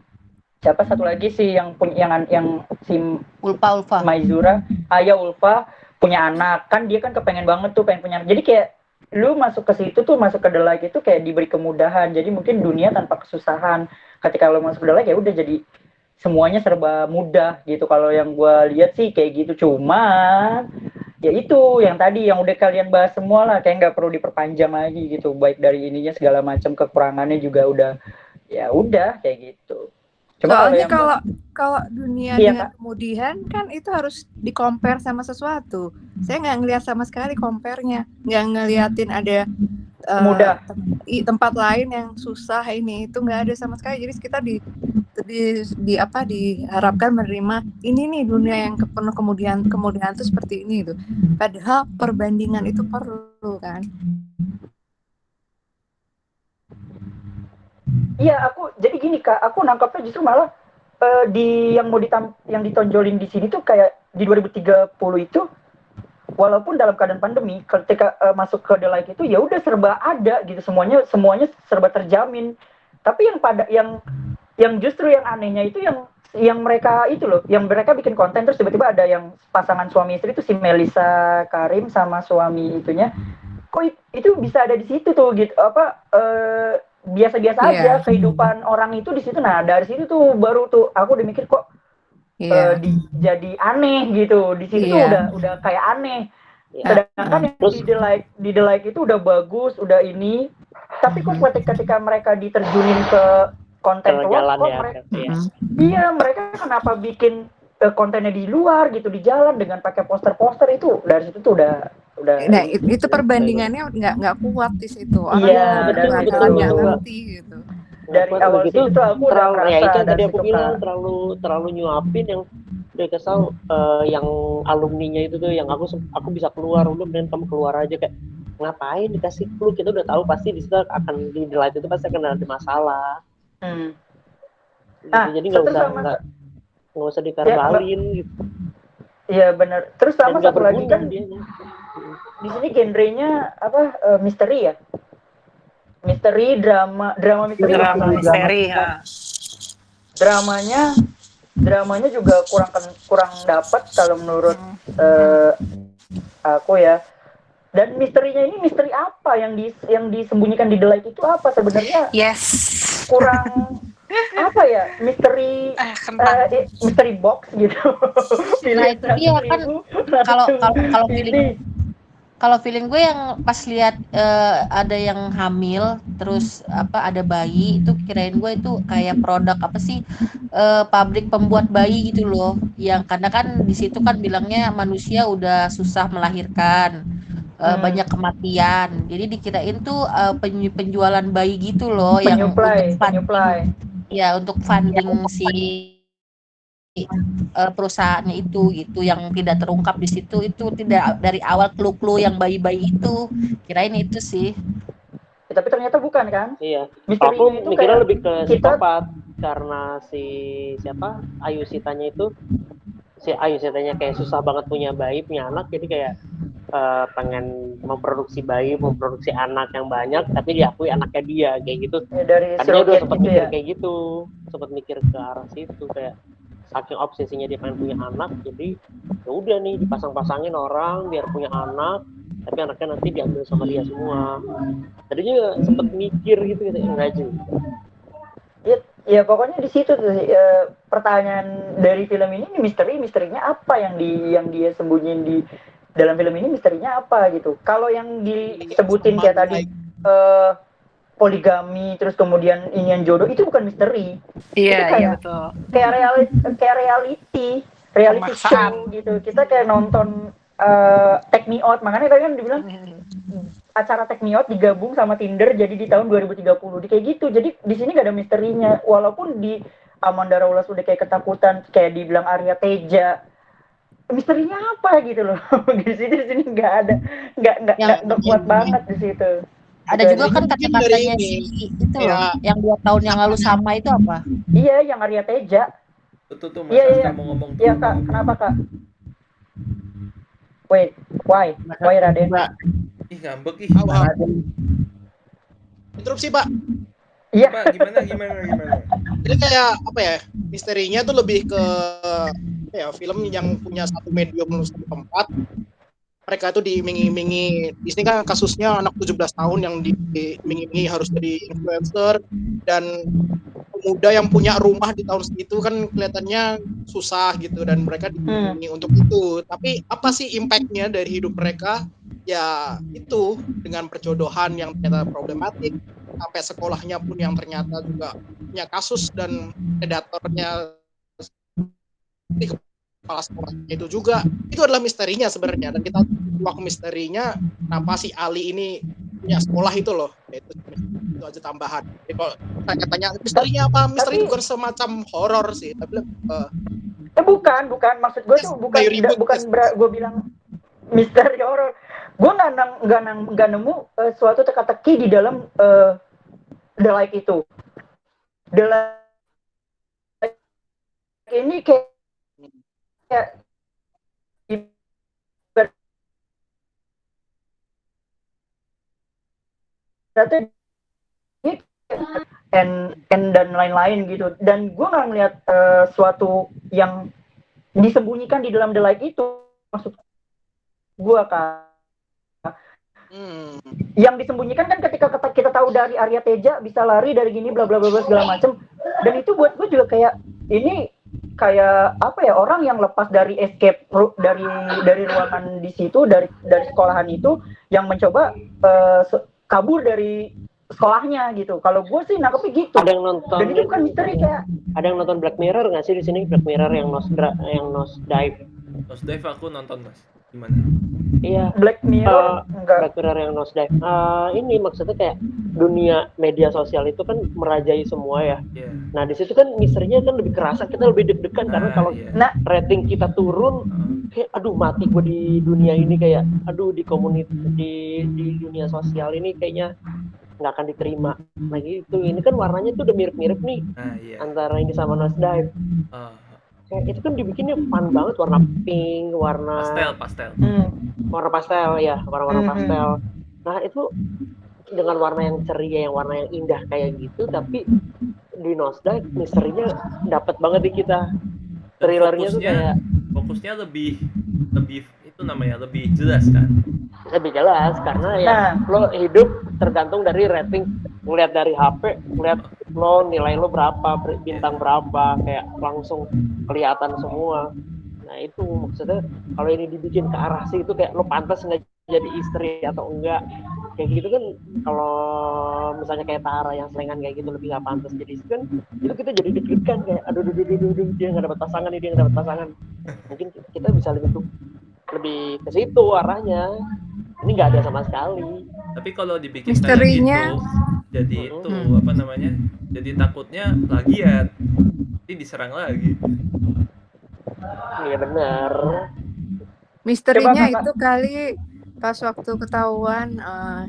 siapa satu lagi sih yang punya yang si Ulfa Maizura, Ulfa punya anak kan, dia kan kepengen banget tuh pengen punya anak. Jadi kayak lu masuk ke situ tuh, masuk ke The Light itu kayak diberi kemudahan, jadi mungkin dunia tanpa kesusahan. Ketika lu masuk ke The Light ya udah jadi semuanya serba mudah gitu. Kalau yang gue lihat sih kayak gitu. Cuma ya itu yang tadi yang udah kalian bahas semua lah, kayak nggak perlu diperpanjang lagi gitu, baik dari ininya segala macam, kekurangannya juga udah ya udah kayak gitu. Cuma Soalnya kalau dunia iya, dengan kemudian kan itu harus di-compare sama sesuatu. Saya nggak ngelihat sama sekali compare-nya, nggak ngeliatin ada mudah tempat lain yang susah, ini itu nggak ada sama sekali. Jadi kita diharapkan menerima ini nih dunia yang penuh kemudian itu seperti ini itu. Padahal perbandingan itu perlu kan. Iya, jadi gini Kak, aku nangkapnya justru malah yang ditonjolin di sini tuh kayak di 2030 itu, walaupun dalam keadaan pandemi, ketika masuk ke The Light itu ya udah serba ada gitu, semuanya serba terjamin. Tapi yang justru yang anehnya itu yang mereka itu loh, yang mereka bikin konten terus tiba-tiba ada yang pasangan suami istri itu si Melissa Karim sama suami itunya, kok itu bisa ada di situ tuh gitu, biasa-biasa aja kehidupan orang itu di situ. Nah dari situ tuh baru tuh aku udah mikir kok jadi aneh gitu. Di situ tuh udah kayak aneh. Sedangkan yang di The Light itu udah bagus, udah ini. Tapi kok ketika mereka diterjunin ke konten luar, kok mereka kenapa bikin kontennya di luar gitu, di jalan dengan pakai poster-poster itu. Dari situ tuh udah nah itu perbandingannya nggak kuat di situ. Iya, bakalan nggak ngerti gitu. Dari awal situ tuh aku udah merasa itu yang tadi aku bilang terlalu nyuapin, yang udah kesal yang alumninya itu tuh, yang aku bisa keluar, udah mending kamu keluar aja, kayak ngapain dikasih clue, kita udah tahu pasti di situ akan di Light itu pasti akan ada masalah. Gitu. Jadi nggak usah dikarbalin gitu. Iya benar. Terus sama satu lagi kan di sini genrenya misteri ya, misteri drama misteri ya. Dramanya juga kurang dapat kalau menurut aku ya. Dan misterinya ini misteri apa yang disembunyikan di The Light itu apa sebenarnya? Kurang apa ya, misteri box gitu. Nah itu dia kan, kalau feeling gue yang pas lihat ada yang hamil terus ada bayi, itu kirain gue itu kayak produk pabrik pembuat bayi gitu loh, yang karena kan di situ kan bilangnya manusia udah susah melahirkan, banyak kematian, jadi dikirain tuh penjualan bayi gitu loh, yang untuk funding si perusahaannya itu gitu, yang tidak terungkap di situ, itu tidak dari awal clue-clue yang bayi-bayi itu, kirain itu sih. Tapi ternyata bukan kan? Iya. Aku mikirnya lebih ke psikopat, karena si Ayu Sitanya kayak susah banget punya anak, jadi kayak pengen memproduksi anak yang banyak, tapi diakui anaknya dia kayak gitu. Karena dia udah sempat mikir kayak gitu, sempat mikir ke arah situ, kayak saking obsesinya dia pengen punya anak, jadi ya udah nih dipasang-pasangin orang biar punya anak, tapi anaknya nanti diambil sama dia semua. Tadinya juga sempat mikir gitu enggak juga. Ya pokoknya di situ tuh pertanyaan dari film ini, misterinya apa yang dia sembunyiin di dalam film ini, misterinya apa gitu. Kalau yang disebutin kayak tadi poligami, terus kemudian inian jodoh, itu bukan misteri. Iya betul. Kayak reality show gitu. Kita kayak nonton Take Me Out, makanya tadi kan dibilang acara Take Me Out digabung sama Tinder jadi di tahun 2030 kayak gitu. Jadi di sini gak ada misterinya, walaupun di Amanda Raulas udah kayak ketakutan, kayak dibilang Arya Teja, misterinya apa gitu loh. Di sini nggak ada, nggak kuat banget di situ. Ada Itu juga aja. kan Mungkin dari kata-katanya ini si itu loh, kayak yang 2 tahun yang lalu sama itu apa? Iya, yang Arya Teja. Tuh Mas Iya, iya, Aska iya. mau ngomong Iya, tuh, Kak. mau ngomong. Kenapa, Kak? Wait, why? Why, Raden? Mbak, Ih ngambek ih. Pak Raden. interupsi Pak. Iya. Apa gimana? Jadi kayak apa ya, misterinya tuh lebih ke apa ya, film yang punya satu medium satu tempat. Mereka tuh diiming-imingi. Di sini kan kasusnya anak 17 tahun yang diiming-imingi harus jadi influencer, dan pemuda yang punya rumah di tahun segitu kan kelihatannya susah gitu, dan mereka diiming-imingi untuk itu. Tapi apa sih impactnya dari hidup mereka? Ya itu, dengan perjodohan yang ternyata problematik, sampai sekolahnya pun yang ternyata juga punya kasus, dan predatornya di kepala sekolahnya itu juga. Itu adalah misterinya sebenarnya, dan kita waktu misterinya kenapa si Ali ini punya sekolah itu loh. Itu aja tambahan. Jadi kalau tanya-tanya misterinya apa, misteri Tapi- bukan semacam horor sih, tapi lebih bukan. Maksud gue tuh bukan kayak ribut, gue bilang misteri horor. Gue nggak nemu suatu teka-teki di dalam The Like itu. The Like ini kayak berarti and dan lain-lain gitu. Dan gue nggak ngeliat suatu yang disembunyikan di dalam The Like itu. Maksud gue, Kak. Yang disembunyikan kan ketika kita tahu dari Arya Teja bisa lari dari gini bla bla bla segala macem, dan itu buat gue juga kayak ini kayak apa ya, orang yang lepas dari escape dari ruangan di situ, dari sekolahan itu, yang mencoba kabur dari sekolahnya gitu. Kalau gue sih nangkepnya gitu. Ada yang nonton, dan itu bukan misteri. Kayak ada yang nonton Black Mirror nggak sih di sini? Black Mirror yang Nosedive. Nosedive aku nonton Mas. Gimana? Iya. Black Mirror enggak. Black Mirror yang Nosedive. Ini maksudnya kayak dunia media sosial itu kan merajai semua ya. Yeah. Nah di situ kan misterinya kan lebih kerasa, kita lebih deg-degan karena kalau rating kita turun, kayak aduh mati gue di dunia ini, kayak aduh di dunia sosial ini kayaknya nggak akan diterima. Nah gitu, ini kan warnanya tuh udah mirip-mirip nih antara ini sama Nosedive. Kayak itu kan dibikinnya fun banget, warna pink, warna pastel. Warna pastel ya, warna pastel. Nah itu dengan warna yang ceria, yang warna yang indah kayak gitu, tapi di Nosedive misterinya dapat banget di kita. Thrillernya tuh kayak fokusnya lebih itu namanya lebih jelas kan? Lebih jelas karena ya lo hidup tergantung dari rating, ngeliat dari HP, ngeliat lo nilai lo berapa, bintang berapa, kayak langsung kelihatan semua. Nah itu maksudnya kalau ini dibikin ke arah sih itu kayak lo pantas nggak jadi istri atau enggak, kayak gitu kan. Kalau misalnya kayak Tara yang selengan kayak gitu lebih nggak pantas jadi istri kan, itu kita jadi deg-degan kayak aduh dia nggak dapat pasangan nih, dia nggak dapat pasangan. Mungkin kita bisa lebih ke situ arahnya. Ini nggak ada sama sekali. Tapi kalau dibikin misterinya kayak gitu, jadi itu apa namanya? Jadi takutnya plagiat, nanti diserang lagi. Iya benar. misterinya itu kali pas waktu ketahuan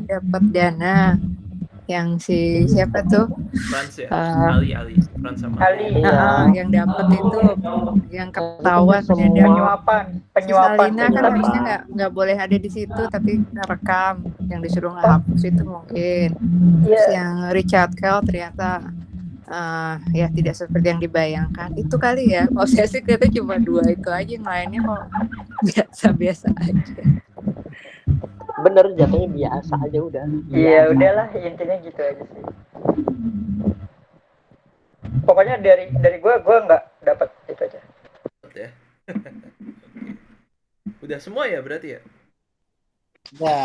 dapat dana yang si siapa tuh Frans ya, Ali Frans sama Ali yang dapat itu, yang ketahuan penyuapan Salina kan harusnya nggak boleh ada di situ tapi rekam, yang disuruh ngehapus itu mungkin. Terus yang Richard Kell ternyata ya tidak seperti yang dibayangkan itu kali ya. Kalau saya sih ternyata cuma 2 itu aja, yang lainnya kok biasa aja. Bener, jatuhnya biasa aja udah. Iya udahlah, intinya gitu aja sih. Pokoknya dari gue nggak dapat itu aja. Ya. Udah semua ya berarti ya?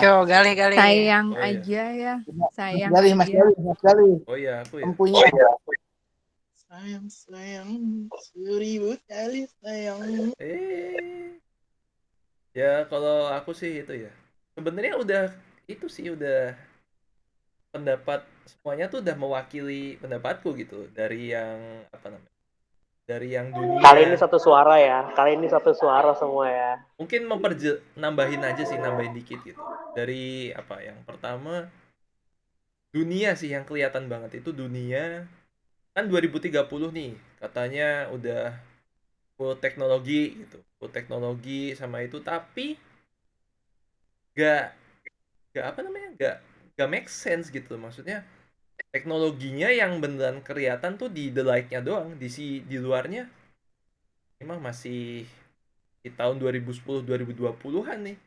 Yo, gali. Sayang aja ya. Sayang Mas Gali. Oh iya, aku ya. Empunya. Sayang, seribu kali sayang. Ya kalau aku sih itu ya. Sebenarnya udah itu sih, udah pendapat semuanya tuh udah mewakili pendapatku gitu, dari yang apa namanya? Dari yang dunia. Kali ini satu suara ya. Kali ini satu suara semua ya. Mungkin nambahin aja sih, nambahin dikit gitu. Dari apa? Yang pertama dunia sih yang kelihatan banget itu dunia. Kan 2030 nih katanya udah full teknologi gitu. Full teknologi sama itu, tapi gak apa namanya, gak make sense gitu. Maksudnya teknologinya yang beneran kelihatan tuh di the light-nya doang, di luarnya emang masih di tahun 2010 2020-an nih.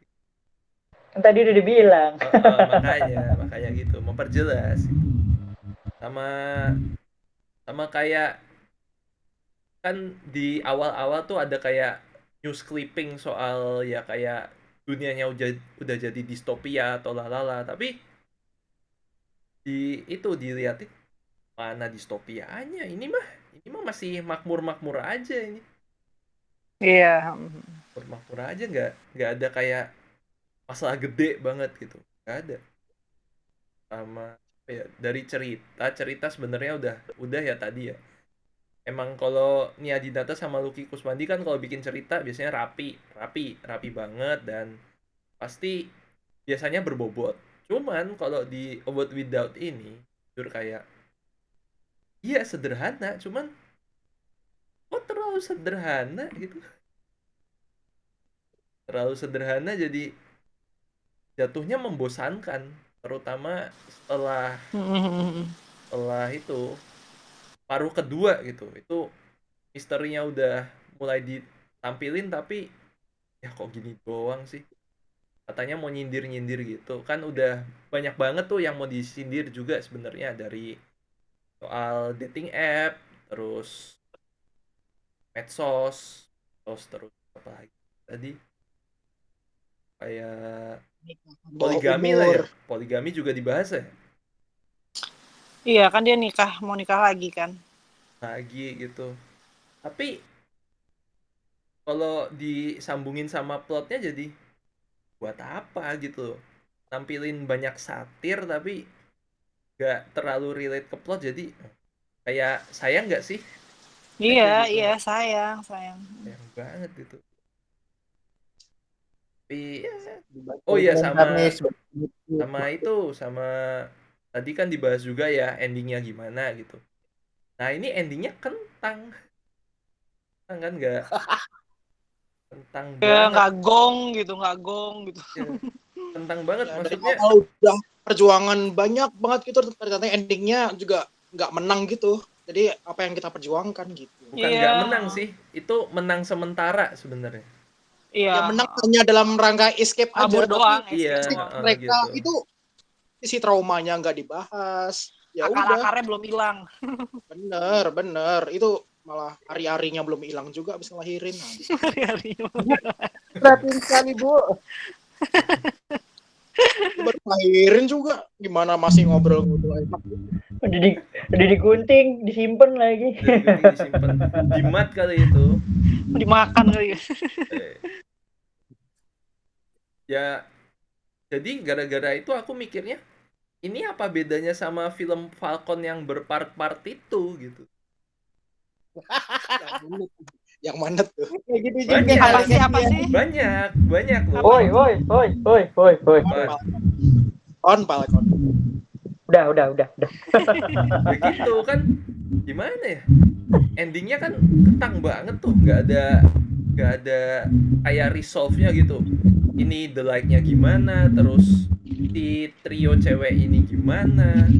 Tadi udah dibilang. Makanya gitu, memperjelas. Sama kayak kan di awal-awal tuh ada kayak news clipping soal ya kayak dunianya udah jadi distopia atau lalala, tapi itu dilihatin mana distopianya, ini mah masih makmur aja ini. Iya. Makmur aja, nggak ada kayak masalah gede banget gitu, nggak ada. Sama ya, dari cerita sebenarnya udah ya tadi ya. Emang kalau Nia Dinata sama Lucky Kuswandi kan kalau bikin cerita biasanya rapi banget dan pasti biasanya berbobot. Cuman kalau di A World Without ini jujur kayak iya sederhana, cuman kok terlalu sederhana gitu. Terlalu sederhana jadi jatuhnya membosankan, terutama setelah itu paruh kedua gitu. Itu misterinya udah mulai ditampilin tapi ya kok gini doang sih. Katanya mau nyindir gitu. Kan udah banyak banget tuh yang mau disindir juga sebenarnya, dari soal dating app, terus medsos, terus apa lagi tadi? Kayak poligami lah ya. Poligami juga dibahas ya. Iya kan dia mau nikah lagi kan. Lagi gitu. Tapi kalau disambungin sama plotnya jadi buat apa gitu. Tampilin banyak satir tapi gak terlalu relate ke plot, jadi kayak sayang gak sih? Iya, gitu. iya sayang. Sayang banget gitu. Tapi oh iya, sama tadi kan dibahas juga ya endingnya gimana gitu. Nah ini endingnya kentang kan nggak kentang ya, banget. nggak gong gitu. Ya, kentang banget Ya, maksudnya. dari awal udah perjuangan banyak banget gitu, ternyata endingnya juga nggak menang gitu. Jadi apa yang kita perjuangkan gitu. Bukan nggak menang sih, itu menang sementara sebenarnya. Iya. Ya menang hanya dalam rangka escape aja, doang, tapi iya, mereka gitu. itu sisi traumanya nggak dibahas. Ya udah. Akar-akarnya belum hilang. Bener. Itu malah hari-harinya belum hilang juga abis ngelahirin. Hari-harinya. Perhatiin sekali, Bu. Baru ngelahirin juga gimana masih ngobrol enak. Udah digunting, disimpan lagi. Disimpan. Jimat kali itu. Dimakan kali. Ya, jadi gara-gara itu aku mikirnya ini apa bedanya sama film Falcon yang berpart-part itu gitu. Yang mana tuh? Kayak gitu Banyak. juga. Apa sih? Banyak loh. Woi. Falcon. Udah. Begitu kan, gimana ya? Endingnya kan kentang banget tuh, nggak ada kayak resolve-nya gitu. Ini the like-nya gimana, terus si trio cewek ini gimana,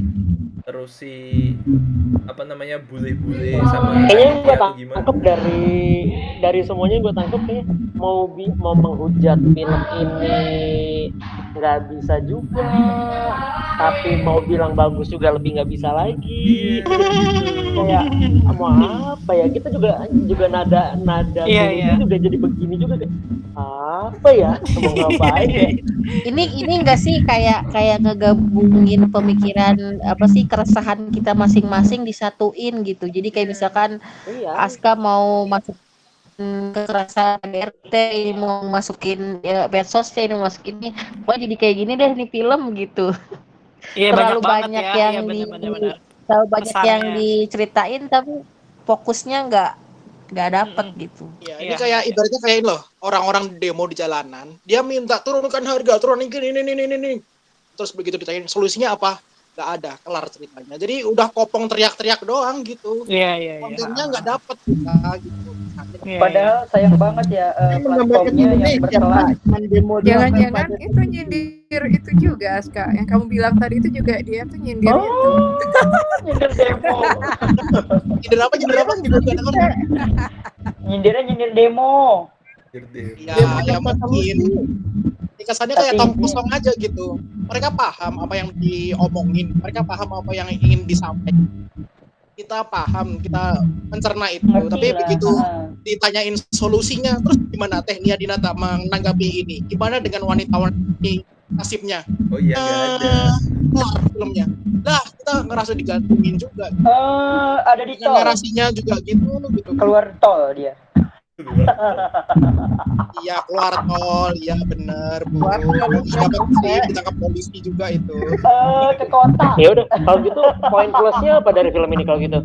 terus si apa namanya bule-bule sama Kayaknya gue Aditya tuh gimana? tangkep dari semuanya gue tangkep kayaknya mau menghujat film ini nggak bisa juga, tapi mau bilang bagus juga lebih nggak bisa lagi. Kayak mau apa ya, kita juga nada Iya. juga jadi begini juga kayak apa ya, mau ngapain ya. Ini enggak sih kayak ngegabungin pemikiran apa sih, keresahan kita masing-masing disatuin gitu. Jadi kayak misalkan Aska mau masuk kekerasan RT, ini mau masukin ya, medsos, ini mau masukin ini, wah jadi kayak gini deh nih film gitu. Iya, terlalu banyak yang ya, bener. terlalu banyak Pesannya. yang diceritain tapi fokusnya nggak dapet gitu. Ya, ini kayak ibaratnya kayak ini loh, orang-orang demo di jalanan, dia minta turunkan harga, turunin ini. Terus begitu ditanyain solusinya apa? nggak ada kelar ceritanya. Jadi udah kopong teriak-teriak doang gitu. Iya. Kontennya nggak dapet kita gitu. Iya. Padahal sayang banget ya Menggambarkan platformnya yang Indonesia, berselang. Pak. Cuman demo doang Jangan-jangan tanpa ada itu nyindir itu juga, Aska. Yang kamu bilang tadi itu juga dia tuh nyindir itu. Oh, nyindir demo. nyindir apa juga nggak denger. Nyindir demo. Ya, ya mungkin kesannya kayak tong kosong aja gitu. Mereka paham apa yang diomongin, mereka paham apa yang ingin disampaikan. Kita paham, kita mencerna itu. Ngerti Tapi lah. begitu ditanyain solusinya, terus gimana Teh Nia Dinata menanggapi ini? Gimana dengan wanita-wanita nasibnya? Oh iya, nggak ada. Kelar filmnya. Lah, kita ngerasa digantungin juga. Ada di Dengan tol. narasinya juga gitu. Keluar tol dia. Iya, keluar tol, iya bener Bu. Dapat sih ditangkap polisi juga itu. Ke kota. Ya udah, kalau gitu poin plusnya apa dari film ini kalau gitu?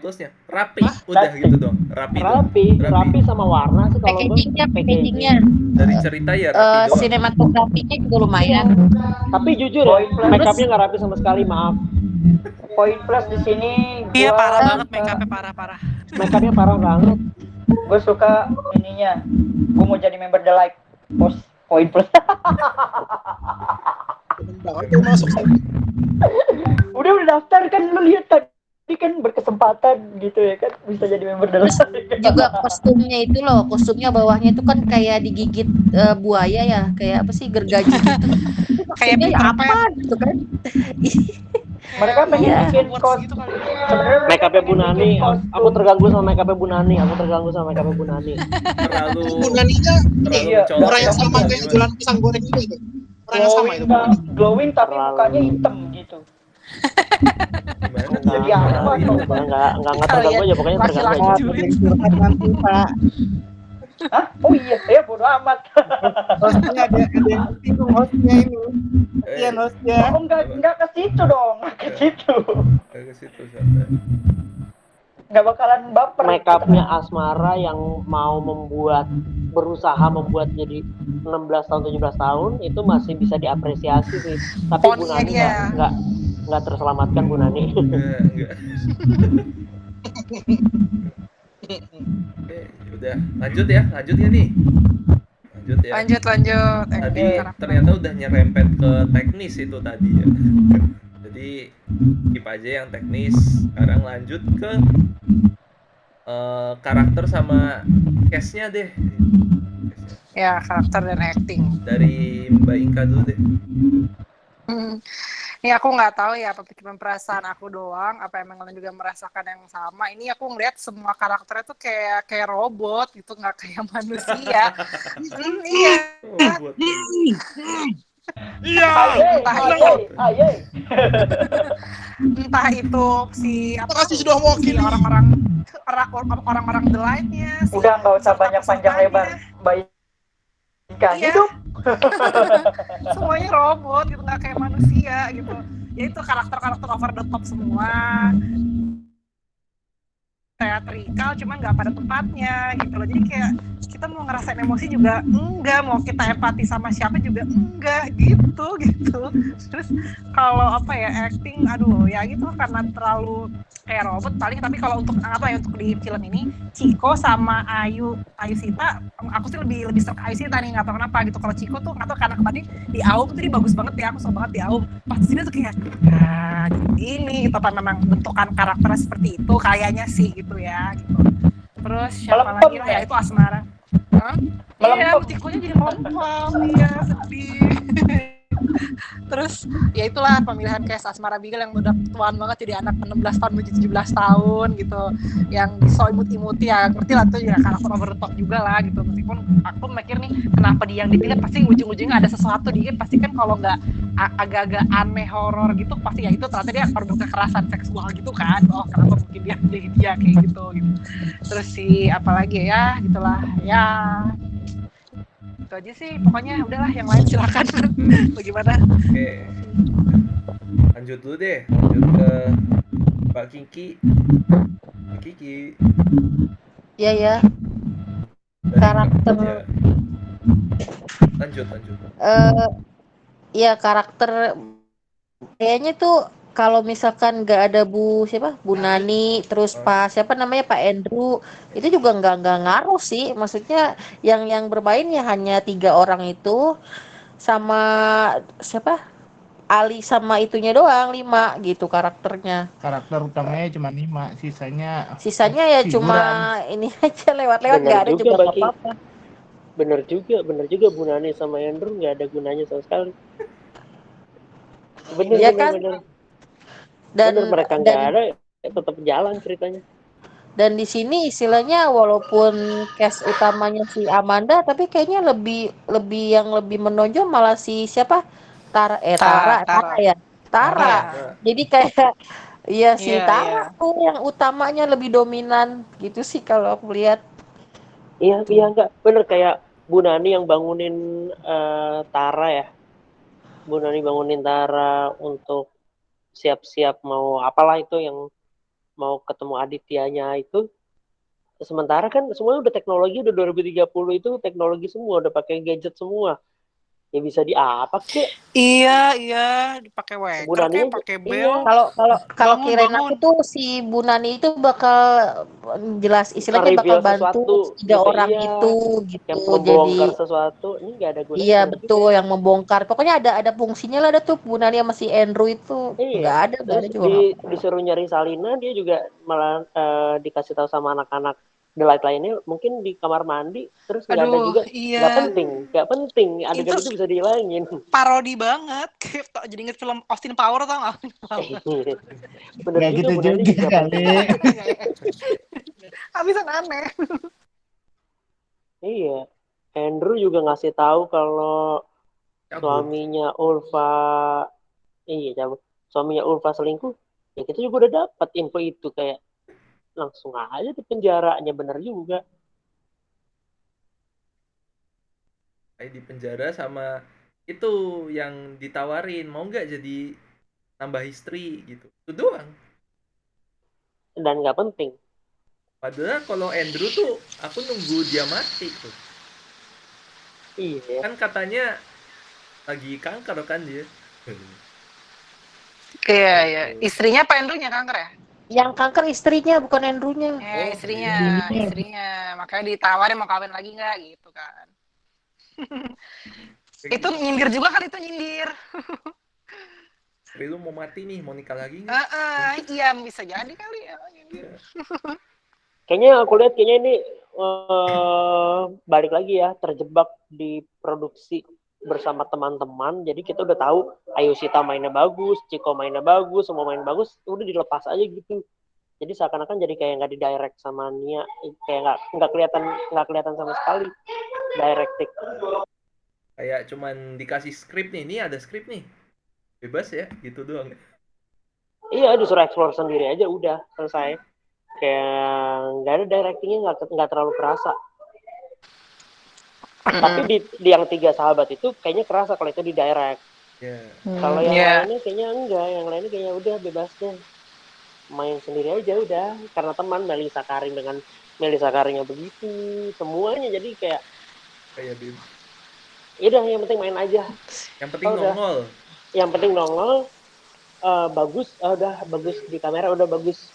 Plusnya rapi, udah gitu dong. Rapi sama warna sih kalau gue. Packagingnya Dari cerita ya rapi doang. sinematografinya juga lumayan. Tapi jujur ya, make upnya nggak rapi sama sekali, maaf. Poin plus di sini Iya, gua parah banget make upnya, parah. Make upnya parah banget. gue suka ininya. Gue mau jadi member The Like. Poin plus. Bener banget tuh masuk sih. udah daftar kan, lu lihat tadi kan berkesempatan gitu ya kan, bisa jadi member The Terus Like. juga kostumnya itu loh, kostumnya bawahnya itu kan kayak digigit buaya ya, kayak apa sih, gergaji gitu. Kayak Kostumnya Peter apa Pan. gitu kan. Mereka pengen Iya. bikin Hogwarts gitu kali. sebenarnya Make upnya Bu pengen Nani, bikin kostum. aku terganggu sama make upnya Bu Nani. Terlalu Bu Naninya Iya, mencolok orang ya. yang sama kayak jualan pisang goreng juga itu. Orang yang sama itu. glowing tapi Terlalu. mukanya hitam gitu. Gimana tuh? Jadi apa tuh? Nggak terganggu aja, pokoknya terganggu aja. Laki-laki julid. nanti Pak. Hah? Oh iya, ya bodo amat. Hostnya ada yang bingung hostnya ini. Kasihan hostnya. Oh enggak ke situ dong, ke situ. Ke situ sampai. Nggak bakalan baper. Make upnya Asmara yang mau berusaha membuat jadi 16 tahun 17 tahun itu masih bisa diapresiasi sih. Tapi Bu Poninya Nani dia. nggak terselamatkan Bu Nani. Enggak. Oke, udah lanjut ya nih. Lanjut. Tadi ternyata udah nyerempet ke teknis itu tadi ya. Jadi skip aja yang teknis. Sekarang lanjut ke karakter sama cast-nya deh. Ya, karakter dan acting. Dari Mbak Inka dulu deh. Ini aku nggak tahu ya apa pikiran perasaan aku doang, apa emang kalian juga merasakan yang sama. Ini aku ngeliat semua karakternya tuh kayak robot gitu, nggak kayak manusia. Iya. Robot. Entah itu si Terima kasih sudah mewakili. orang-orang The Light-nya. Udah nggak usah banyak panjang lebar. Mbak Inka Iya. hidup. Semuanya robot gitu, nggak kayak manusia gitu. Ya itu karakter-karakter over the top semua, teatrikal cuman nggak pada tempatnya gitu loh. Jadi kayak kita mau ngerasain emosi juga enggak, mau kita empati sama siapa juga enggak gitu. Terus kalau apa ya, acting aduh ya gitu karena terlalu kayak robot paling. Tapi kalau untuk apa ya, untuk di film ini Chiko sama Ayu Sita, aku sih lebih serk Ayu Sita nih, nggak tahu kenapa gitu. Kalau Chiko tuh nggak tahu karena kemarin di Aum tuh dia bagus banget ya, aku suka banget di Aum. Pas di sini tuh kayak ini gitu, apa memang bentukan karakternya seperti itu kayaknya sih gitu ya gitu. Terus siapa lagi lah ya, itu Asmara. Iya, Chikonya jadi melempem, iya sedih. Terus ya itulah pemilihan cast Asmara Bigel yang udah tuan banget jadi anak 16 tahun menuju 17 tahun gitu, yang so imut-imuti ya, ngerti lah tuh ya, karakter over the top juga lah gitu. Meskipun aku mikir nih kenapa dia yang dipilih, pasti ujung-ujungnya ada sesuatu dikit pasti kan, kalau nggak agak-agak aneh horor gitu pasti ya itu ternyata dia korban kekerasan seksual gitu kan. Oh kenapa mungkin dia jadi dia kayak gitu. Terus si apalagi ya gitulah ya, itu aja sih pokoknya. Udahlah yang lain silakan. Bagaimana? Oke. Lanjut dulu deh. Lanjut ke Mbak Kiki. Ya. Dari Karakter. ya. Lanjut. Ya karakter Kayaknya tuh kalau misalkan nggak ada Bu Nani, terus Oh, Siapa namanya Pak Andrew, itu juga nggak ngaruh sih. Maksudnya yang bermain ya hanya 3 orang itu sama siapa Ali sama itunya doang 5 gitu karakternya. Karakter utamanya cuma 5, sisanya Sisanya ya cuma figuran. ini aja lewat-lewat Bener nggak ada juga juga nggak Baki. apa-apa. Bener juga Bu Nani sama Andrew nggak ada gunanya sama sekali. Bener Ya bener kan? bener. Dan Bener mereka nggak dan ada, tetap jalan ceritanya. dan di sini istilahnya walaupun cast utamanya si Amanda, tapi kayaknya lebih menonjol malah si siapa? Tara Tara. ya. Tara ya? Tara. Iya. Jadi kayak iya si Iya, iya. Tara tuh yang utamanya lebih dominan gitu sih kalau aku lihat Iya tuh. iya nggak bener kayak Bu Nani yang bangunin Tara ya. Bu Nani bangunin Tara untuk siap-siap mau apalah itu yang mau ketemu Adityanya itu. Sementara kan semuanya udah teknologi udah 2030 itu teknologi semua udah pakai gadget semua. Ya bisa di apa kek? Iya, dipakai Bu waker Nani kayak aja. pakai Iya, bel. Kalau kalau kalau Bangun, kirain aku bangun. tuh si Bu Nani itu bakal jelas istilahnya bakal nge-reveal bantu sesuatu 3 gitu orang iya. itu gitu. Yang Jadi membongkar sesuatu ini nggak ada gunanya iya bener juga. betul yang membongkar. Pokoknya ada fungsinya lah ada tuh Bu Nani sama si Andrew itu. Iya. Nggak Terus ada juga nggak apa. disuruh nyari Salina dia juga malah dikasih tahu sama anak-anak The Light lainnya mungkin di kamar mandi terus nggak ada Aduh, juga iya. nggak penting Itu adegan itu bisa dihilangin. parodi banget. Kayak jadi inget film Austin Power tau gak? Bener Nggak juga gitu Bu Nani juga nggak penting. kali. Habisan aneh. Iya. Andrew juga ngasih tahu kalau cabut. suaminya Ulfa iya cabut. Suaminya Ulfa selingkuh. Ya kita juga udah dapat info itu kayak langsung aja di penjaranya bener juga. Kayak di penjara sama itu yang ditawarin mau nggak jadi nambah istri gitu. Itu doang. Dan nggak penting. Padahal kalau Andrew tuh aku nunggu dia mati tuh. Iya. Kan katanya lagi kanker kan dia. Iya. Gitu. Istrinya Pak Andrew-nya kanker ya? Yang kanker istrinya bukan Andrew-nya. Ya, Oh istrinya, iya. istrinya. Makanya ditawarin mau kawin lagi nggak gitu kan. Kayak Itu gitu. nyindir juga kali itu nyindir. Istri lu mau mati nih, mau nikah lagi nggak? Iya bisa jadi kali ya nyindir. Iya. Kayaknya aku lihat kayaknya ini balik lagi ya terjebak di produksi bersama teman-teman. Jadi kita udah tahu Ayushita mainnya bagus, Chiko mainnya bagus, semua main bagus, udah dilepas aja gitu. Jadi seakan-akan jadi kayak nggak di direct sama Nia, kayak nggak kelihatan sama sekali directing. Kayak cuman dikasih skrip nih, ini ada skrip nih. Bebas ya, gitu doang. Iya disuruh explore sendiri aja udah selesai. Kayak nggak ada directingnya nggak terlalu kerasa. Tapi di yang 3 sahabat itu kayaknya kerasa kalau itu di direct. Ya. Kalau yang Iya. lainnya kayaknya enggak, yang lainnya kayaknya udah bebas deh. Main sendiri aja udah karena teman Melisa Karin dengan Melisa Karinnya begitu semuanya jadi kayak Kayak dia. ya udah yang penting main aja. Yang penting Oh, udah. nongol. Yang penting nongol bagus, udah bagus di kamera udah bagus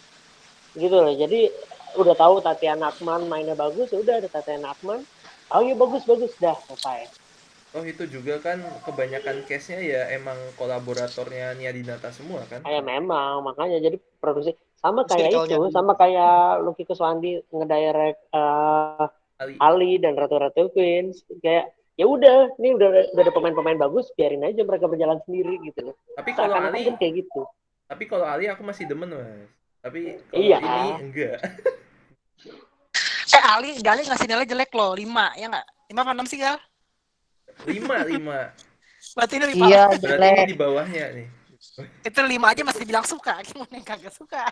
gitu loh. Jadi udah tahu Tatiana Akman mainnya bagus, ya udah ada Tatiana Akman. Oh iya bagus dah selesai. Oh itu juga kan kebanyakan case-nya ya emang kolaboratornya Nia Dinata semua kan? Kayak memang makanya jadi produksi sama kayak itu, Circle-nya di sama kayak Lucky Kuswandi ngedirect Ali. Ali dan Ratu-Ratu Queens kayak ya udah ini udah ada pemain-pemain bagus biarin aja mereka berjalan sendiri gitu loh. Tapi kalau Seakan-akan kan Ali, kayak gitu. aku masih demen mas. Tapi kalau Iya. ini enggak. Gali ngasih nilai jelek loh, 5 ya nggak? 5 apa 6 sih Gal? 5. Berarti ini Iya, Berarti ini jelek. di bawahnya nih. itu 5 aja masih dibilang suka, gimana yang kagak suka?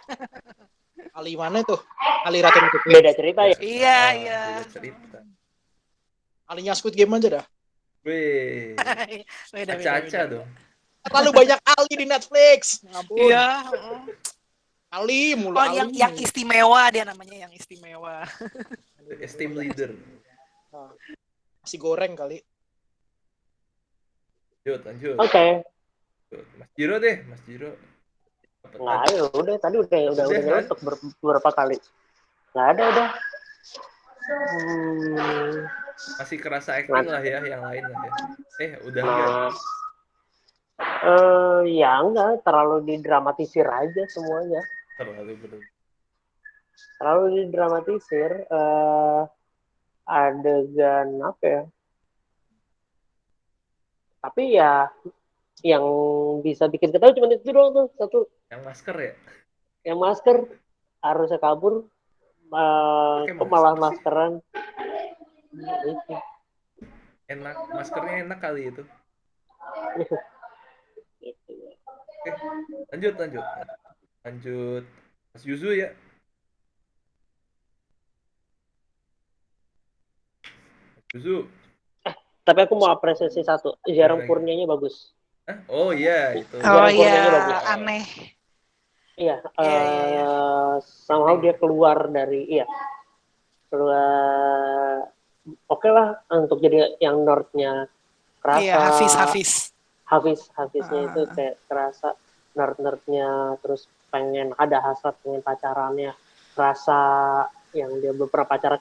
Ali mana tuh? Ali Ratu Queen. Beda cerita ya. Iya. Beda cerita. Alinya Squid Game aja dah. Weh. Beda. Aca-aca dong. Terlalu banyak Ali di Netflix. Ampun. Iya. Ali mulu Oh, Ali. yang istimewa dia namanya, yang istimewa. Esteem leader. Nah, nasi goreng kali. Lanjut. Oke. Mas Jiro deh, Mas Jiro. Nggak ada, udah tadi udah Udah kan? nyelotok beberapa kali. Nggak ada udah. Masih kerasa acting lah ya yang lain lah ya. Udah enggak. Ya enggak, terlalu didramatisir aja semuanya. Terlalu didramatisir. Adegan apa ya? Tapi ya yang bisa bikin ketawa cuma itu doang tuh, satu. Yang masker ya? Yang masker harusnya kabur. Kok malah maskeran? Enak, maskernya enak kali itu. Oke, lanjut Mas Yuzu ya. Yuzu. Tapi aku mau apresiasi satu, Jarang Purnianya bagus. Oh iya itu. Oh iya, aneh. Iya, somehow dia keluar dari keluar oke lah untuk jadi yang nerdnya kerasa. Iya, Hafiz-Hafiznya itu kayak kerasa nerdnya, terus pengen ada hasrat pengen pacarannya, kerasa yang dia beberapa pacaran.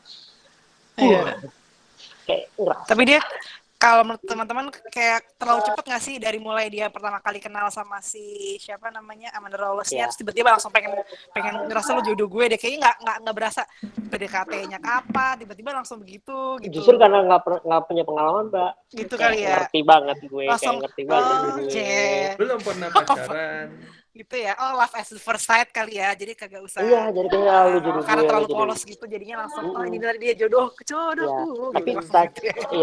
Kayak ngerasa. Tapi dia kalau menurut teman-teman kayak terlalu cepet nggak sih dari mulai dia pertama kali kenal sama si siapa namanya Amanda Rawless-nya, terus tiba-tiba langsung pengen ngerasa lu jodoh gue deh, kayaknya nggak berasa PDKT-nya apa tiba-tiba langsung begitu gitu. Justru karena nggak punya pengalaman, Mbak. Gitu kali ya. Ngerti banget gue, langsung, kayak ngerti banget gue. Belum pernah pacaran. Gitu ya, love at first sight kali ya, jadi kagak usah. Iya, jadi kayak lu jodoh gue. Karena terlalu polos gitu, jadinya langsung ini dari dia jodohku. Ya, tapi gitu,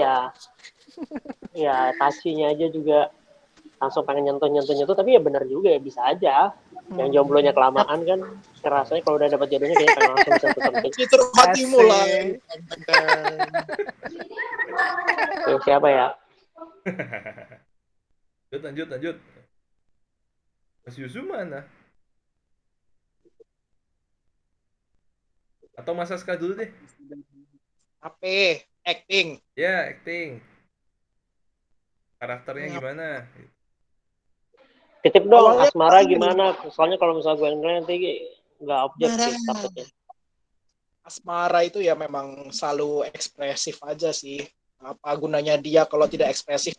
iya, Tashinya aja juga langsung pengen nyentuh, tapi ya benar juga ya, bisa aja. Yang jomblonya kelamaan kan, rasanya kalau udah dapat jodohnya kayaknya pengen langsung sentuh-sentuh. Itu hatimu lah. Siapa ya? Lanjut. Mas Yuzu mana? Atau Mas Aska dulu deh. Acting. Ya, acting. Karakternya gimana? Titip dong, Asmara gimana? Soalnya kalau misalnya gue nanti nggak objektif takutnya. Asmara itu ya memang selalu ekspresif aja sih. Apa gunanya dia kalau tidak ekspresif?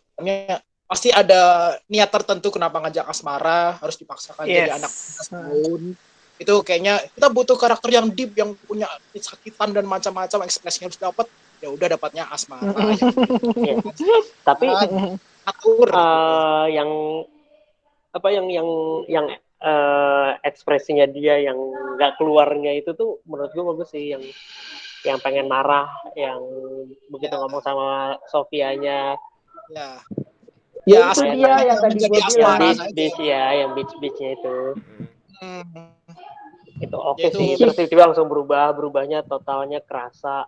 Pasti ada niat tertentu kenapa ngajak Asmara, harus dipaksakan jadi anak tahun. Itu kayaknya kita butuh karakter yang deep, yang punya kesakitan dan macam-macam, ekspresinya harus dapat. Ya udah dapatnya Asmara. Tapi yang ekspresinya dia yang nggak keluarnya itu tuh menurut gue bagus sih, yang pengen marah, yang begitu ngomong sama Sofianya. Ya itu dia yang tadi gue bilang. Yang beach-nya itu. Itu oke sih, terus tiba-tiba langsung berubahnya totalnya kerasa.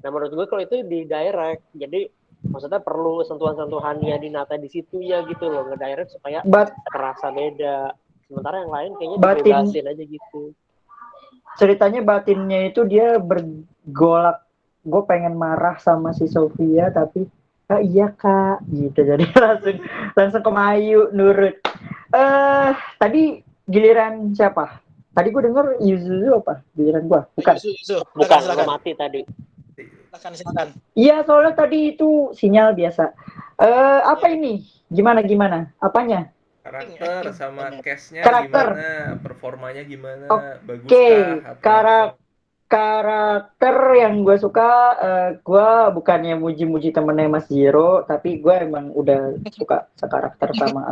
Nah menurut gue kalau itu di direct, jadi maksudnya perlu sentuhan-sentuhannya di Nata di situ ya gitu loh, ngedirect supaya kerasa beda. Sementara yang lain kayaknya dibebasin aja gitu. Ceritanya batinnya itu dia bergolak, gue pengen marah sama si Sofia tapi iya kak gitu, jadi langsung ke Mayu nurut. Tadi giliran siapa? Tadi gue denger Yuzu apa? Giliran gue? Bukan, gue mati tadi. Silakan. Iya, soalnya tadi itu sinyal biasa. Apa ini? Gimana? Apanya? Karakter sama cast-nya gimana? Performanya gimana? Baguskah? Karakter yang gue suka, gue bukannya muji-muji temennya Mas Jiro, tapi gue emang udah suka sekarakter sama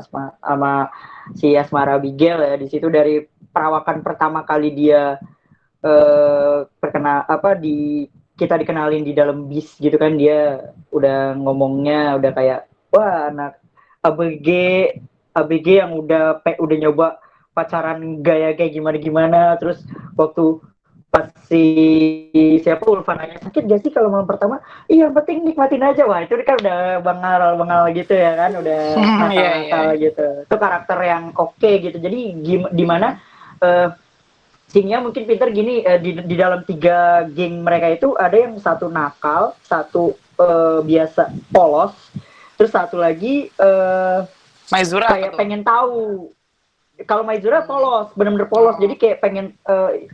si Asmara Abigail ya. Di situ dari perawakan pertama kali dia kita dikenalin di dalam bis gitu kan, dia udah ngomongnya udah kayak wah anak ABG yang udah nyoba pacaran gaya kayak gimana, terus waktu pas si siapa Ulfa nanya sakit gak sih kalau malam pertama, iya penting nikmatin aja, wah itu kan udah bangal gitu ya kan, udah nakal gitu. Itu karakter yang oke gitu. Jadi di mana scene-nya mungkin pinter gini, di dalam 3 geng mereka itu ada yang satu nakal, satu biasa polos, terus satu lagi Maizura apa kayak tuh? pengen tahu. Kalau Maizura polos, bener-bener polos. Jadi kayak pengen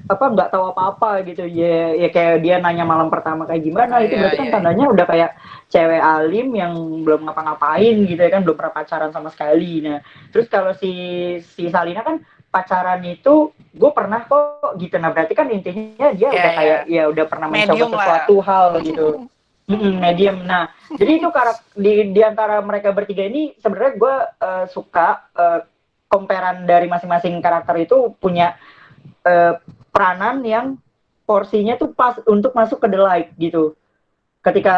nggak tahu apa-apa gitu. Ya kayak dia nanya malam pertama kayak gimana, itu berarti kan tandanya udah kayak cewek alim yang belum ngapa-ngapain gitu ya kan, belum pernah pacaran sama sekali. Nah, terus kalau si Salina kan pacaran itu gue pernah kok gitu. Nah, berarti kan intinya dia udah kayak ya udah pernah mencoba Medium lah. sesuatu hal gitu. Medium. Nah, jadi itu di antara mereka bertiga ini sebenarnya gue suka comparean dari masing-masing karakter itu punya peranan yang porsinya tuh pas untuk masuk ke The Light gitu. Ketika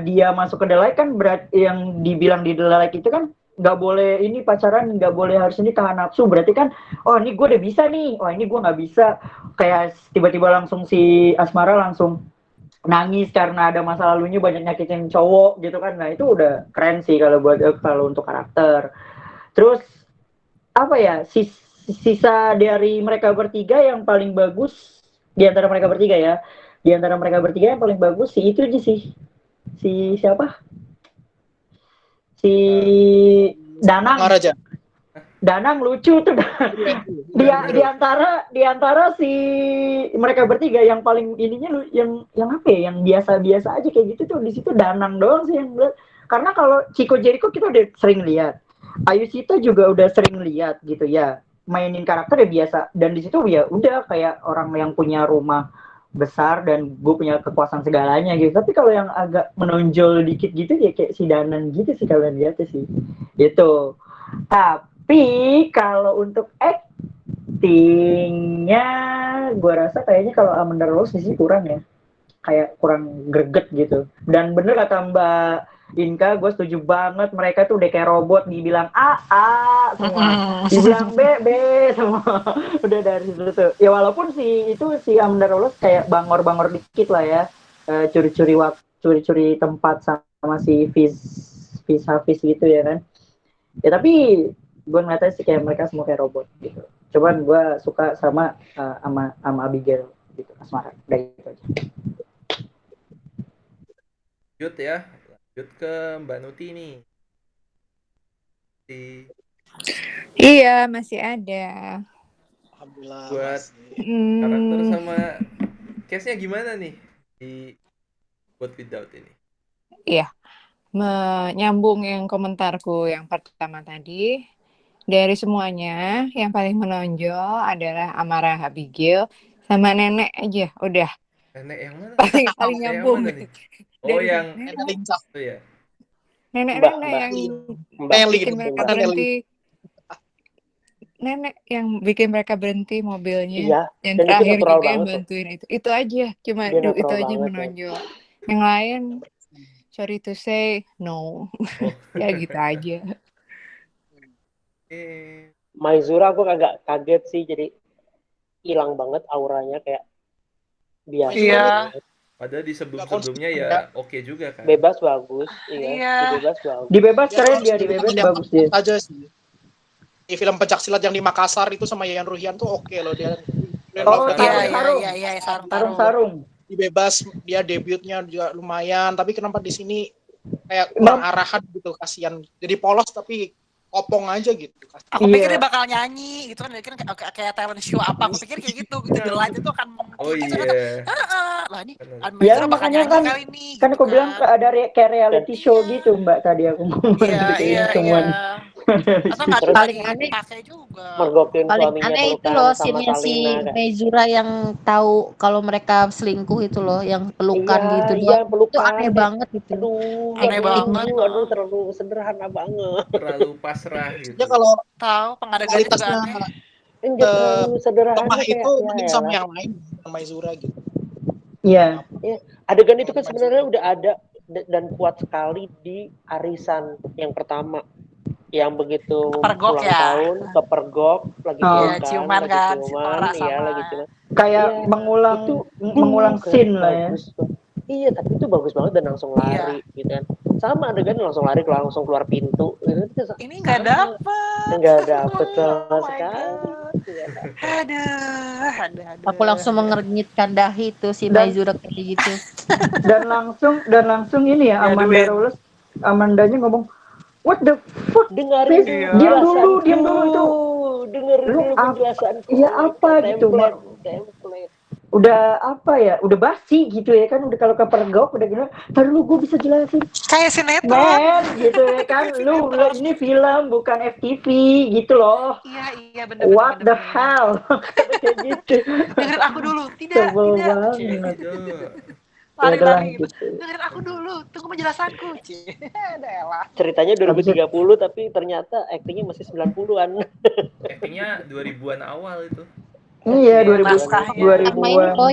dia masuk ke The Light kan berarti yang dibilang di The Light itu kan nggak boleh ini pacaran, nggak boleh harus ini tahan nafsu. Berarti kan, oh ini gue udah bisa nih, oh ini gue nggak bisa. Kayak tiba-tiba langsung si Asmara langsung nangis karena ada masa lalunya banyak nyakitin cowok gitu kan. Nah itu udah keren sih kalau untuk karakter. Terus apa ya, sisa dari mereka bertiga yang paling bagus di antara mereka bertiga yang paling bagus sih itu aja sih, si siapa, si Danang lucu tuh. di antara si mereka bertiga yang paling ininya yang apa ya, yang biasa aja kayak gitu tuh, di situ Danang doang sih yang karena kalau Chico Jericho kita udah sering lihat, Ayushita juga udah sering lihat gitu ya, mainin karakter ya biasa, dan di situ ya udah kayak orang yang punya rumah besar dan gue punya kekuasaan segalanya gitu. Tapi kalau yang agak menonjol dikit gitu ya kayak si Danan gitu sih kalau lihat sih itu. Tapi kalau untuk actingnya gue rasa kayaknya kalau Amanda Rose sih kurang ya, kayak kurang greget gitu. Dan bener kata Mbak Inka, gue setuju banget, mereka tuh udah kayak robot, dibilang A semua, dibilang B semua. Udah dari situ tuh. Ya walaupun si Amanda Rose kayak bangor-bangor dikit lah ya, curi-curi tempat sama si Hafiz gitu ya kan. Ya tapi gue ngeliatnya sih kayak mereka semua kayak robot gitu. Cuman gue suka sama Abigail gitu, Asmara. Udah gitu aja. Lanjut ke Mbak Nuti nih. Iya, masih ada. Alhamdulillah. Buat karakter sama case-nya gimana nih di What Without ini? Iya, menyambung yang komentarku yang pertama tadi, dari semuanya yang paling menonjol adalah Amara Abigail sama nenek aja, udah. Nenek yang mana? Paling nyambung. Oh, yang lincah tuh ya. Nenek yang bikin mereka berhenti. Nenek yang bikin mereka berhenti mobilnya. Iya, yang dan terakhir itu juga yang bantuin itu aja, cuma itu aja menonjol. Yang lain sorry to say no. Ya gitu aja. Maizura aku agak kaget sih, jadi hilang banget auranya, kayak biasa. Iya. Padahal di sebelumnya ya oke juga kan. Bebas bagus, iya. Di bebas keren dia, di bebas bagus dia. Aja sih. Di film pencaksilat yang di Makassar itu sama Yayan Ruhian tuh oke loh dia. Oh, sarung. Di bebas dia debutnya juga lumayan, tapi kenapa di sini kayak kurang arahan gitu, kasihan. Jadi polos tapi kopong aja gitu. Aku pikir dia bakal nyanyi gitu kan, kayak talent show apa, aku pikir kayak gitu. The Light itu akan lah ini ya, bakal nyanyi kan, kali ini. Kan aku bilang ada kayak reality show gitu Mbak tadi aku ngomong. Iya. Atau nggak paling aneh juga. Paling aneh itu loh si Maizura yang tahu kalau mereka selingkuh itu loh, yang pelukan gitu doang. Itu aneh banget gitu. Aneh banget. Aduh, terlalu sederhana banget. Terlalu pasrah gitu. Ya kalau tahu pengadaannya juga aneh. Terlalu sederhana lemah kayak, itu mending sama yang lain, sama Maizura gitu. Iya. Adegan itu kan sebenarnya udah ada dan kuat sekali di arisan yang pertama. Yang begitu kepergok ulang tahun, kepergok, lagi ciuman kan, lagi ciuman. Kayak mengulang scene lah ya. Iya, tapi itu bagus banget dan langsung lari gitu kan. Sama adegan langsung lari, langsung keluar pintu. Ini nggak dapet sama sekali. Aduh. Aku langsung mengernyitkan dahi tuh si Maizura kayak gitu. Dan langsung ini ya, Amandanya ngomong, what the fuck? Dengerin Fis, dulu diam dulu penjelasanku. itu. Dengerin Lu dulu penjelasanku. ya apa gitu? Template. Udah apa ya? Udah basi gitu ya kan? Udah kalau kepergok udah gini. Ntar lu gue bisa jelasin. Kayak sinetron. Men, gitu ya kan? Lu ini film bukan FTV gitu loh. Iya bener. What the hell? Kata kayak gitu. Dengerin aku dulu. Tidak. Sebel Kayak banget. tidak. Lari-lari Gitu. Dengerin aku dulu. Tunggu penjelasanku. Delah. Ceritanya 2030 tapi ternyata aktingnya masih 90-an. Actingnya 2000-an awal itu. Iya, Naskahnya. 2000-an. Sama ini loh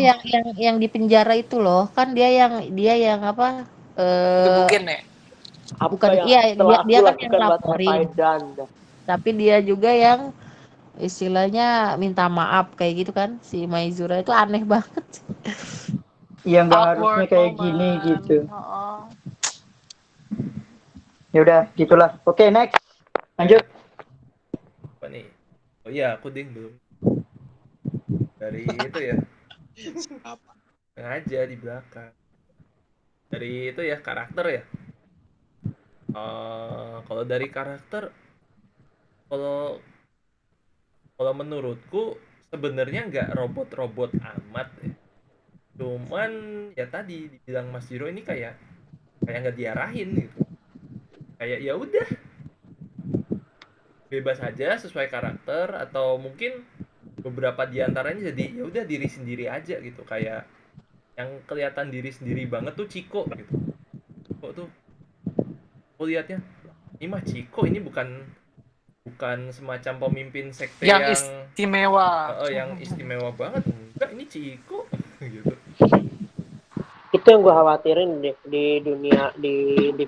yang di penjara itu loh. Kan dia yang apa? Gebukin ya. Apa Bukan, yang iya, telah dia aku kan yang lakukan, what have I laporin. done? Tapi dia juga yang istilahnya minta maaf kayak gitu kan. Si Maizura itu aneh banget. Iya, nggak Awkward harusnya kayak moment. gini gitu. Heeh. Ya udah, gitulah. Oke, next. Lanjut. Apa nih? Oh iya, aku ding belum. Dari itu ya. Apa? Sengaja di belakang. Dari itu ya, karakter ya. Kalau dari karakter, kalau menurutku sebenarnya nggak robot-robot amat ya. Cuman ya tadi dibilang Mas Jiro ini kayak nggak diarahin gitu. Kayak ya udah bebas aja sesuai karakter, atau mungkin beberapa diantaranya jadi ya udah diri sendiri aja gitu. Kayak yang kelihatan diri sendiri banget tuh Chiko gitu. Kok tuh aku lihatnya ini mah Chiko, ini bukan semacam pemimpin sekte Yang yang istimewa. yang istimewa banget. Enggak, ini Chiko gitu. Itu yang gue khawatirin deh di dunia, di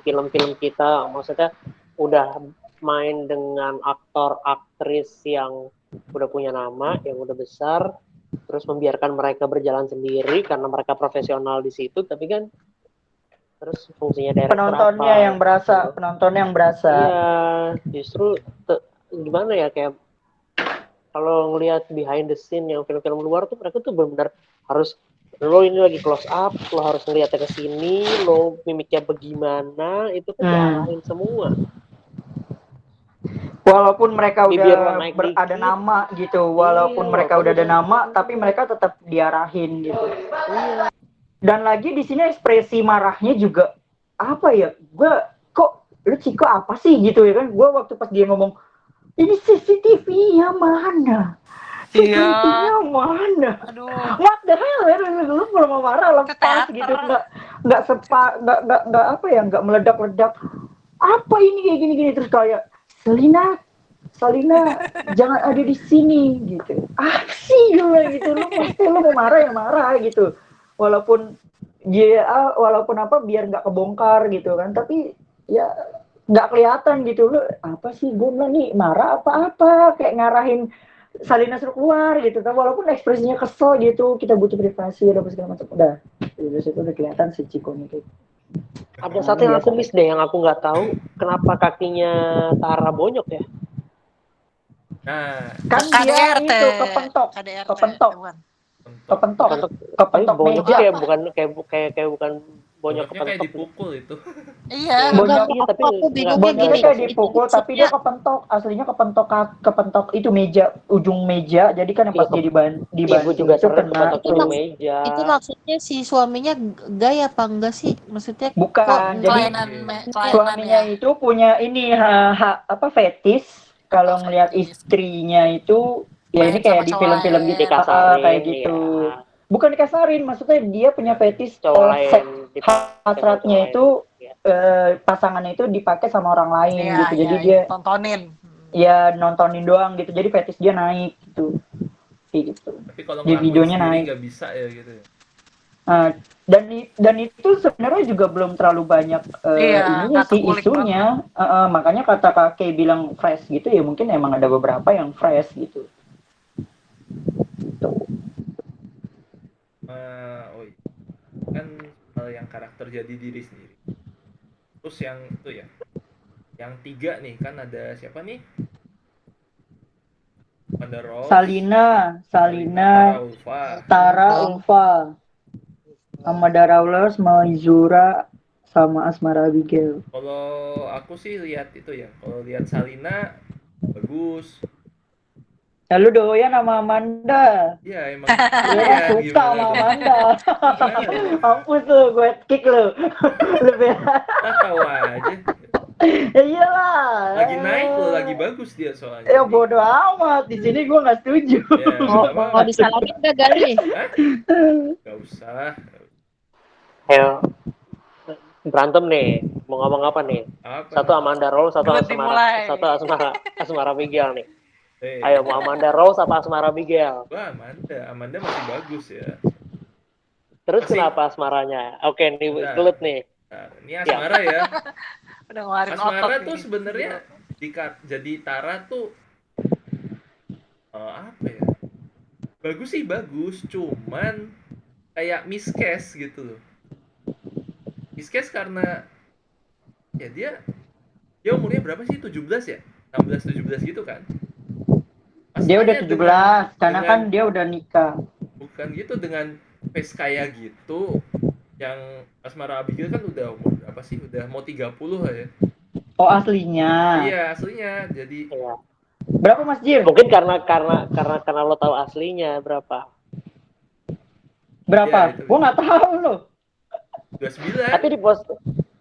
film-film kita. Maksudnya udah main dengan aktor aktris yang udah punya nama, yang udah besar, terus membiarkan mereka berjalan sendiri karena mereka profesional di situ, tapi kan terus fungsinya director Penontonnya apa? yang berasa, Gitu. penontonnya yang berasa. Iya, justru gimana ya, kayak kalau ngelihat behind the scene yang film-film luar tuh mereka tuh benar-benar harus, lo ini lagi close up, lo harus ngeliatnya ke sini, lo mimiknya bagaimana, itu kan diarahin semua. Walaupun mereka Bibir udah lo naik ada dikit. nama gitu, walaupun Iya, mereka walaupun udah ada udah- nama, tapi mereka tetap diarahin gitu. Iya. Dan lagi di sini ekspresi marahnya juga apa ya? Gue kok lu Ciko apa sih gitu ya kan? Gue waktu pas dia ngomong ini CCTV-nya mana? Security-nya mana? Aduh. What the hell ya? Lu kalau mau marah lepas Ke gitu, teater. nggak apa ya? Nggak meledak-ledak. Apa ini kayak gini-gini terus kayak Salina jangan ada di sini gitu. Ah sih gue gitu, lu mau marah ya marah gitu. Walaupun apa biar nggak kebongkar gitu kan, tapi ya nggak kelihatan gitu. Lu apa sih, gue bilang nih marah apa kayak ngarahin Salina suruh keluar gitu kan, walaupun ekspresinya kesel gitu, kita butuh privasi ada segala macam. Udah dari situ udah kelihatan si Ciko nih kayak. Ada satu yang aku miss deh, yang aku nggak tahu kenapa kakinya Tara bonyok ya. Nah, Kan dia KDRT. itu kepentok bukan. kepentok bonyoknya meja. kayak bukan bonyok bonyoknya kayak kepentok. dipukul itu. Iya. Bonyoknya tapi aku bingungnya Bonyoknya gini. kayak dipukul tapi dia kepentok, aslinya kepentok itu meja, ujung meja, jadi kan pas dia Iya, dibanting gue juga itu sering kena kepentok tuh. di meja. Itu maksudnya si suaminya gay apa enggak sih? Maksudnya Bukan, kok jadi Kelainan suaminya ya. itu punya ini fetis kalau ngelihat fetis. istrinya itu ya Main ini kayak sama di cowok film-film lain. gitu, Dikasarin, kayak gitu. ya. Bukan dikasarin, maksudnya dia punya fetis Cowok lain hasratnya itu pasangannya itu dipakai sama orang lain Iya, gitu. Jadi iya, dia tontonin. ya nontonin doang gitu. Jadi fetis dia naik gitu. Kayak gitu. Tapi kalau Di ngelakuin videonya sendiri naik. nggak bisa ya gitu ya. Dan itu sebenarnya juga belum terlalu banyak ininya nggak sih terkulik isunya. Makanya kata kakek bilang fresh gitu ya, mungkin emang ada beberapa yang fresh gitu. Oh iya. Kan hal yang karakter jadi diri sendiri. Terus yang itu ya, yang 3 nih kan ada siapa nih? Ada Rose, Salina, Tara, Ulfa, sama Dara Ulers, Maizura, sama Asmara Abigail. Kalau aku sih lihat itu ya, kalau lihat Salina bagus. Ya lu doyan sama Amanda. Ya emang Lu orang doyan, suka gimana sama dong? Amanda. Gimana dong? Mampus lu, gue kick lu. Lu bela. Ah, tahu aja. Ya iyalah. Lagi naik loh, lagi bagus dia soalnya. Ya Jadi, bodo amat, di sini gue nggak setuju. ya Mau nggak mau disalamin nggak Gali? Hah? Gak usah. Ayo, berantem nih. Mau ngomong apa nih? Apa? Satu Amanda Rose, satu Debat Asmara, dimulai. Asmara Abigail nih. Eh, Ayo, mau Amanda Rose apa Asmara Abigail? Wah, Amanda masih bagus ya. Terus Masih- kenapa Asmaranya? Oke, nih Bentar. gelut nih. Nah, ini Asmara ya. Udah ngeluarin Asmara otot tuh nih. sebenarnya jadi Tara tuh apa ya? Bagus sih bagus, cuman kayak miscast gitu loh. Miscast karena ya dia umurnya berapa sih? 17 ya? 16 17 gitu kan? Dia udah Masalahnya 17, karena dengan- kan dia udah nikah. bukan gitu, dengan face kayak gitu. Yang Asmara Abigail kan udah umur berapa sih? Udah mau 30 lah ya. Oh aslinya. Iya, aslinya. Jadi Iya. Berapa Mas Jir? Mungkin karena lo tahu aslinya berapa. Berapa? Ya, itu. Gua nggak tahu loh. 29. Tapi di post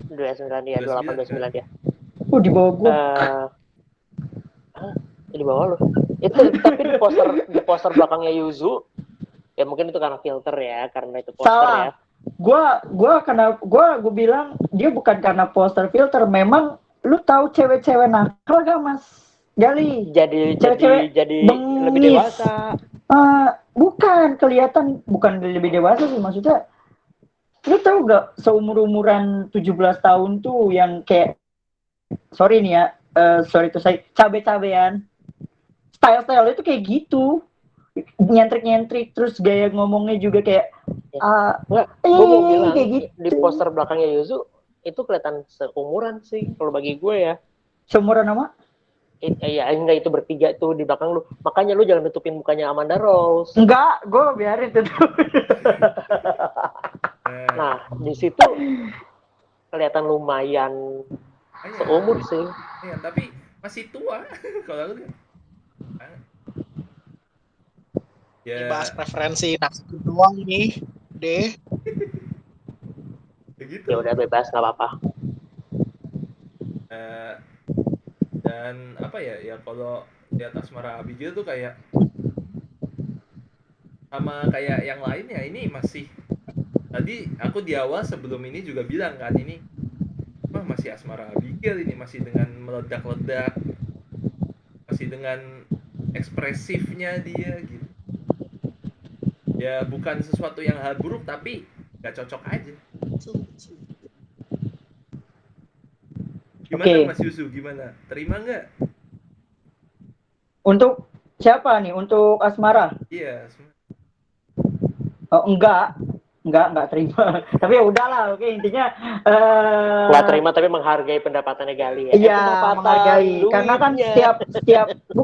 29 ya, 28 29 ya. Di bawah gua. Di bawah lo. Itu tapi di poster belakangnya Yuzu, ya mungkin itu karena filter ya, karena itu poster Salah. ya. Gua bilang dia bukan karena poster filter, memang lu tahu cewek-cewek nakal gak Mas Gali? Jadi Cewek-cewek lebih bengis. dewasa. Bukan kelihatan, bukan lebih dewasa sih, maksudnya lu tahu gak seumur-umuran 17 tahun tuh yang kayak sorry nih ya, sorry tuh saya cabe-cabean, style-style itu kayak gitu, nyentrik-nyentrik, terus gaya ngomongnya juga kayak Gue mau bilang kayak gitu. di poster belakangnya Yuzu itu kelihatan seumuran sih kalau bagi gue ya. Seumuran nama? Iya, enggak, itu bertiga tuh di belakang lu. Makanya lu jangan tutupin mukanya Amanda Rose. Enggak, gue biarin tuh. Nah, di situ kelihatan lumayan seumur sih. Iya, tapi masih tua kalau aku lihat. Ya. Dibahas preferensi nasib doang nih, deh. Begitu. Ya udah bebas, nggak apa-apa. Dan apa ya kalau di atas Asmara Abigail tuh kayak sama kayak yang lainnya, ini masih tadi aku di awal sebelum ini juga bilang kan, ini masih Asmara Abigail, ini masih dengan meledak-ledak, masih dengan ekspresifnya dia gitu ya, bukan sesuatu yang hal buruk tapi nggak cocok aja. Gimana Mas Yusu, gimana? Terima nggak? Untuk siapa nih? Untuk Asmara? Iya. Oh, enggak terima. Tapi ya udahlah, oke, intinya nggak terima tapi menghargai pendapatannya Gali ya. Iya, menghargai. Karena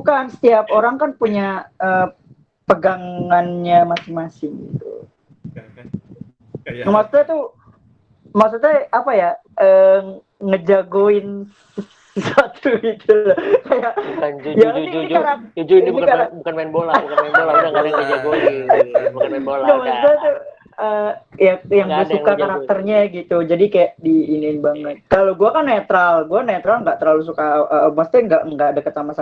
kan setiap orang kan punya pegangannya masing-masing gitu. Maksudnya apa ya? Ngejagoin sesuatu itu kayak bukan Juju ini bukan main bola, udah nggak ada yang ngejagoin, bukan main bola. Maksudnya tuh yang gue suka karakternya gitu, jadi kayak diinin banget. Kalau gue kan netral nggak terlalu suka, maksudnya nggak deket sama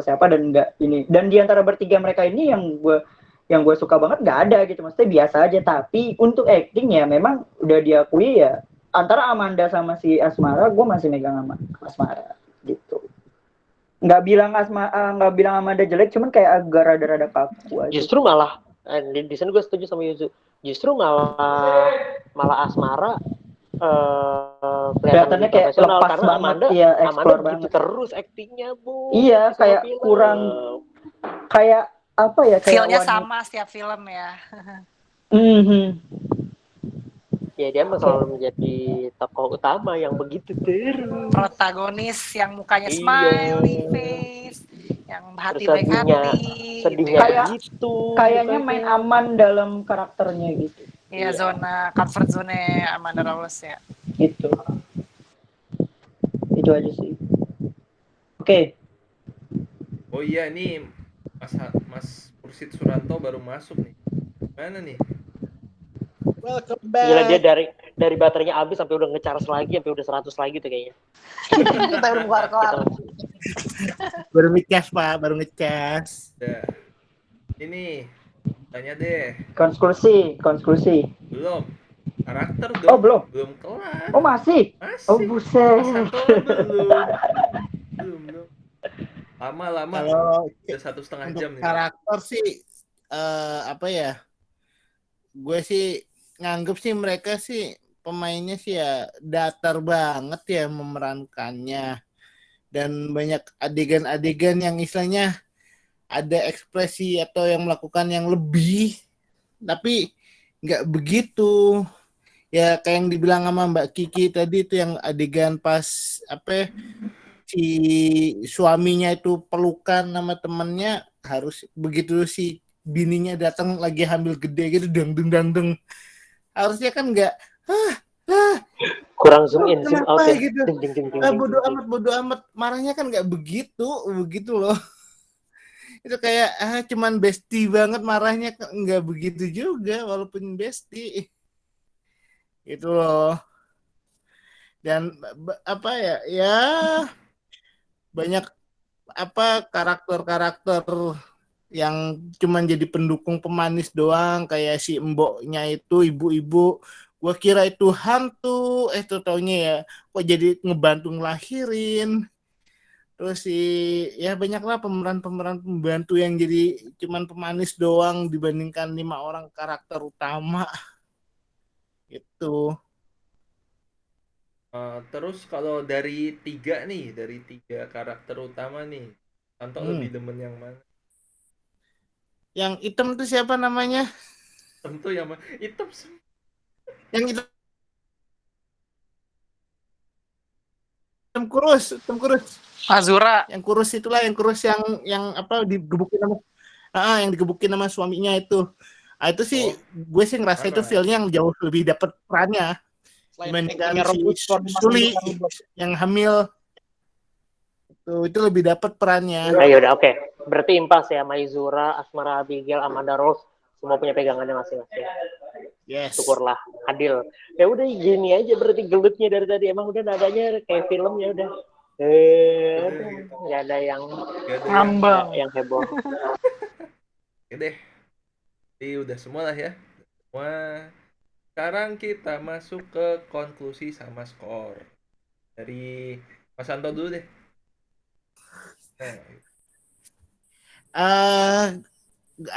siapa dan nggak ini, dan di antara bertiga mereka ini yang gue suka banget nggak ada gitu, maksudnya biasa aja. Tapi untuk acting ya memang udah diakui ya, antara Amanda sama si Asmara, gue masih megang sama Asmara gitu. Nggak bilang Amanda jelek, cuman kayak agak rada-rada kaku aja. Justru malah di sini gue setuju sama Yuzu. Justru malah Asmara kelihatannya kayak lepas karena banget, Amanda banget terus aktingnya, Bu. Iya, kayak film. Kurang kayak apa ya, kayak feel-nya sama setiap film ya. Ya dia selalu menjadi tokoh utama yang begitu terus. Protagonis yang mukanya smiley face, yang hati baik hati. Sedihnya kayak gitu. Kayaknya main aman dalam karakternya gitu. Iya, zona comfort zone Amanda Rose ya. Gitu. Itu aja sih. Oke. Oh iya, ini Mas Pursit Suranto baru masuk nih. Mana nih? Welcome Gila, dia back. dari baterainya habis sampai udah ngecharge lagi, sampai udah 100 lagi tuh kayaknya. Baru keluar. Baru ngecas Pak, baru ngecas. Udah. Ini tanya deh. Konklusi. Belum. Karakter Oh, dong. belum. Belum kelar. Oh, masih. Masih. Oh, buset. Mas Santo belum. Lama. Kalau Udah 1,5 untuk jam nih. karakter sih apa ya? Gue sih nganggep sih mereka sih pemainnya sih ya datar banget ya memerankannya. Dan banyak adegan-adegan yang istilahnya ada ekspresi atau yang melakukan yang lebih, tapi nggak begitu. Ya kayak yang dibilang sama Mbak Kiki tadi itu yang adegan pas apa si suaminya itu pelukan sama temennya, harus begitu si bininya datang lagi hamil gede gitu deng. Harusnya kan nggak Kurang zoom in, zoom out kenapa ya. gitu. Bodo amat marahnya kan nggak begitu loh. Itu kayak cuman bestie banget marahnya, nggak begitu juga walaupun bestie itu loh. Dan apa ya banyak apa karakter yang cuman jadi pendukung pemanis doang, kayak si mboknya itu ibu-ibu, gua kira itu hantu, taunya ya kok jadi ngebantu ngelahirin. Terus ya banyaklah pemeran pembantu yang jadi cuman pemanis doang dibandingkan 5 orang karakter utama itu. Terus kalau dari 3 karakter utama nih, Santo lebih demen yang mana? Yang hitam tuh siapa namanya? Tentu yang mana? Hitam. Yang hitam kurus. Azura. Yang kurus itulah, yang apa digebukin sama suaminya itu. Itu sih gue sih ngerasa itu feel-nya yang jauh lebih dapat perannya dibandingkan si Suli yang hamil. Itu lebih dapat perannya. Nah, yaudah, oke. Berarti impas ya, Maizura, Asmara Abigail, Amanda Rose, semua punya pegangannya masing-masing. Yes. Syukurlah, adil. Ya udah gini aja berarti gelutnya dari tadi, emang udah nadanya kayak film ya udah. Nggak ada yang ngambang, yang heboh. Oke deh. Jadi udah semua lah ya. Semua. Sekarang kita masuk ke konklusi sama skor. Dari Mas Santo dulu deh.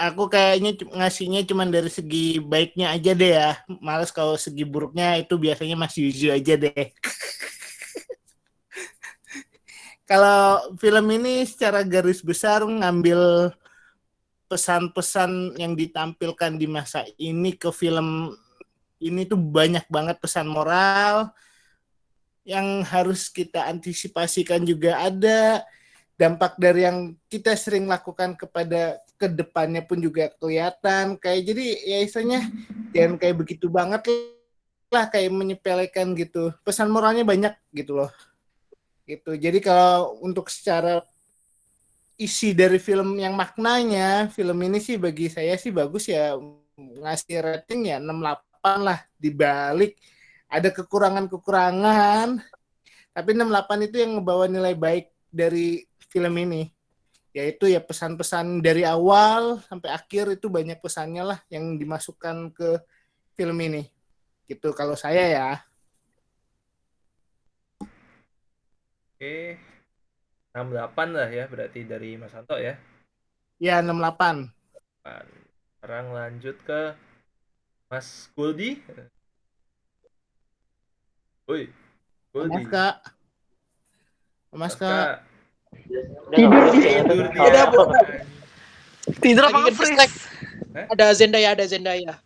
Aku kayaknya ngasihnya cuma dari segi baiknya aja deh ya. Males kalau segi buruknya itu biasanya masih Yuzu aja deh. Kalau film ini secara garis besar ngambil pesan-pesan yang ditampilkan di masa ini ke film ini tuh banyak banget pesan moral yang harus kita antisipasikan, juga ada dampak dari yang kita sering lakukan kepada kedepannya pun juga kelihatan. Kayak jadi ya istilahnya jangan kayak begitu banget lah, kayak menyepelekan gitu. Pesan moralnya banyak gitu loh. Gitu. Jadi kalau untuk secara isi dari film yang maknanya, film ini sih bagi saya sih bagus ya, ngasih rating ya 6,8 lah, dibalik ada kekurangan-kekurangan, tapi 6,8 itu yang ngebawa nilai baik dari film ini, yaitu ya pesan-pesan dari awal sampai akhir itu banyak pesannya lah yang dimasukkan ke film ini, gitu kalau saya ya. Oke. 6,8 lah ya berarti dari Mas Santo ya. Ya 6,8. Sekarang lanjut ke Mas Goldi. Woi, Goldi. Mas Kak. Tidur dia. Tidur apa nge-freeze? Ada Zendaya.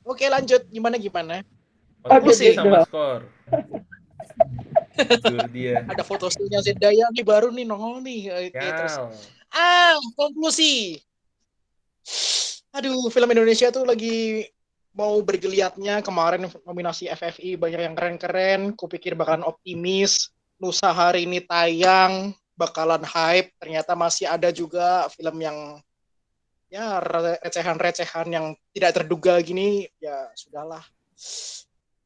Oke, lanjut. Gimana? Konklusi sama skor. Tidur dia. Ada foto stillnya Zendaya nih baru nih nongol nih. Oke, terus. Konklusi. Aduh, film Indonesia tuh lagi mau bergeliatnya kemarin nominasi FFI banyak yang keren-keren, kupikir bakalan optimis, lusa hari ini tayang, bakalan hype, ternyata masih ada juga film yang ya recehan-recehan yang tidak terduga gini, ya sudahlah.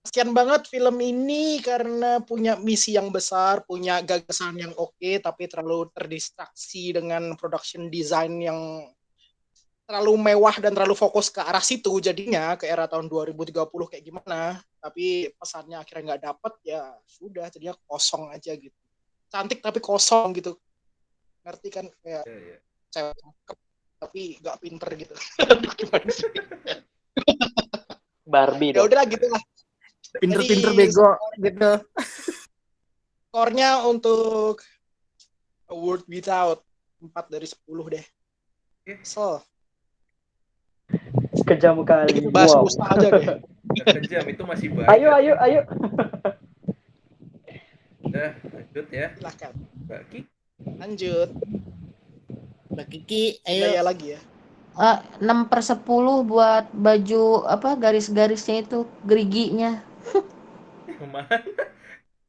Kasian banget film ini karena punya misi yang besar, punya gagasan yang oke, tapi terlalu terdistraksi dengan production design yang terlalu mewah dan terlalu fokus ke arah situ, jadinya ke era tahun 2030 kayak gimana, tapi pesannya akhirnya nggak dapet, ya sudah, jadinya kosong aja gitu. Cantik tapi kosong gitu, ngerti kan, kayak cewek cakep tapi nggak pinter gitu. Gimana sih? Barbie Ya dong. udahlah gitu lah. Pinter-pinter Jadi, bego gitu. skornya untuk A World Without 4 dari 10 deh. So, Kejam kali. kita bahas Wow. lusa aja deh. Nggak kejam, itu masih baik. Ayo. Udah, lanjut ya. Silahkan. Mbak Ki. Lanjut. Mbak Kiki, Saya ayo. lagi ya. 6/10 buat baju apa garis-garisnya itu geriginya. Yang mana?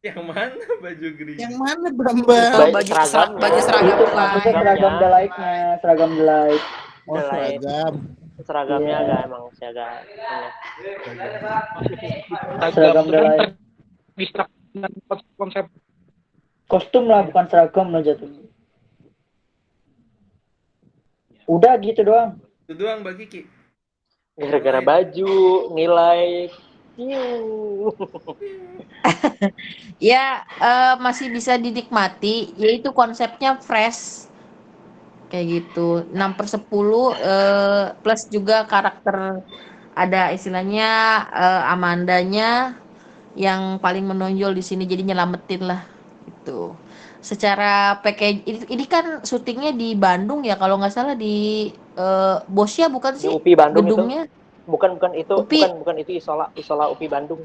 Yang mana baju green? Yang mana Bambang? Oh, baju seragam Itu The maksudnya Light. seragam The Light-nya, seragam The Light. Oh, The Light. seragam. Seragamnya Iya. agak emang sih agak Seragam The Light. Bisa dengan konsep Kostum lah, bukan seragam lah jatuhnya. Udah gitu doang. Itu doang Mbak Kiki. gara-gara baju, nilai. Ya masih bisa dinikmati, yaitu konsepnya fresh kayak gitu. 6/10 plus juga karakter, ada istilahnya Amandanya yang paling menonjol di sini, jadi nyelamatin lah gitu. Secara package ini kan syutingnya di Bandung ya kalau nggak salah, di Bosya bukan Di sih UPI Bandung gedungnya? bukan itu UPI. bukan itu Isola UPI Bandung.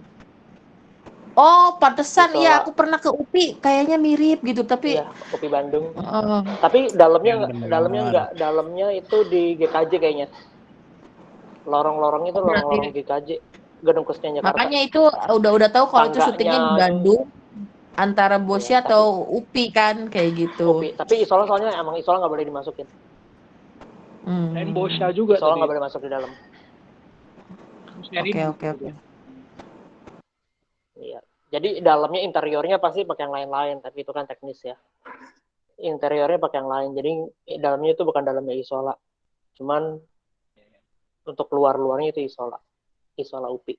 Oh, pantesan Isola. ya, aku pernah ke UPI, kayaknya mirip gitu, tapi Iya, UPI Bandung. Heeh. Tapi dalamnya Yang benar. enggak, dalamnya itu di GKJ kayaknya. Lorong-lorong itu Berarti- lorong-lorong GKJ, Gedung Kesenian Jakarta. makanya itu udah tahu kalau itu Tangganya syutingnya di Bandung antara Bosya Iya, atau UPI kan kayak gitu. UPI. Tapi Isola soalnya emang Isola nggak boleh dimasukin. dan Bosya juga Isola tadi. nggak boleh masuk di dalam. Oke. Iya. Jadi dalamnya interiornya pasti pakai yang lain-lain, tapi itu kan teknis ya. Interiornya pakai yang lain. Jadi dalamnya itu bukan dalamnya Isola. Cuman untuk luar-luarnya itu Isola UPI.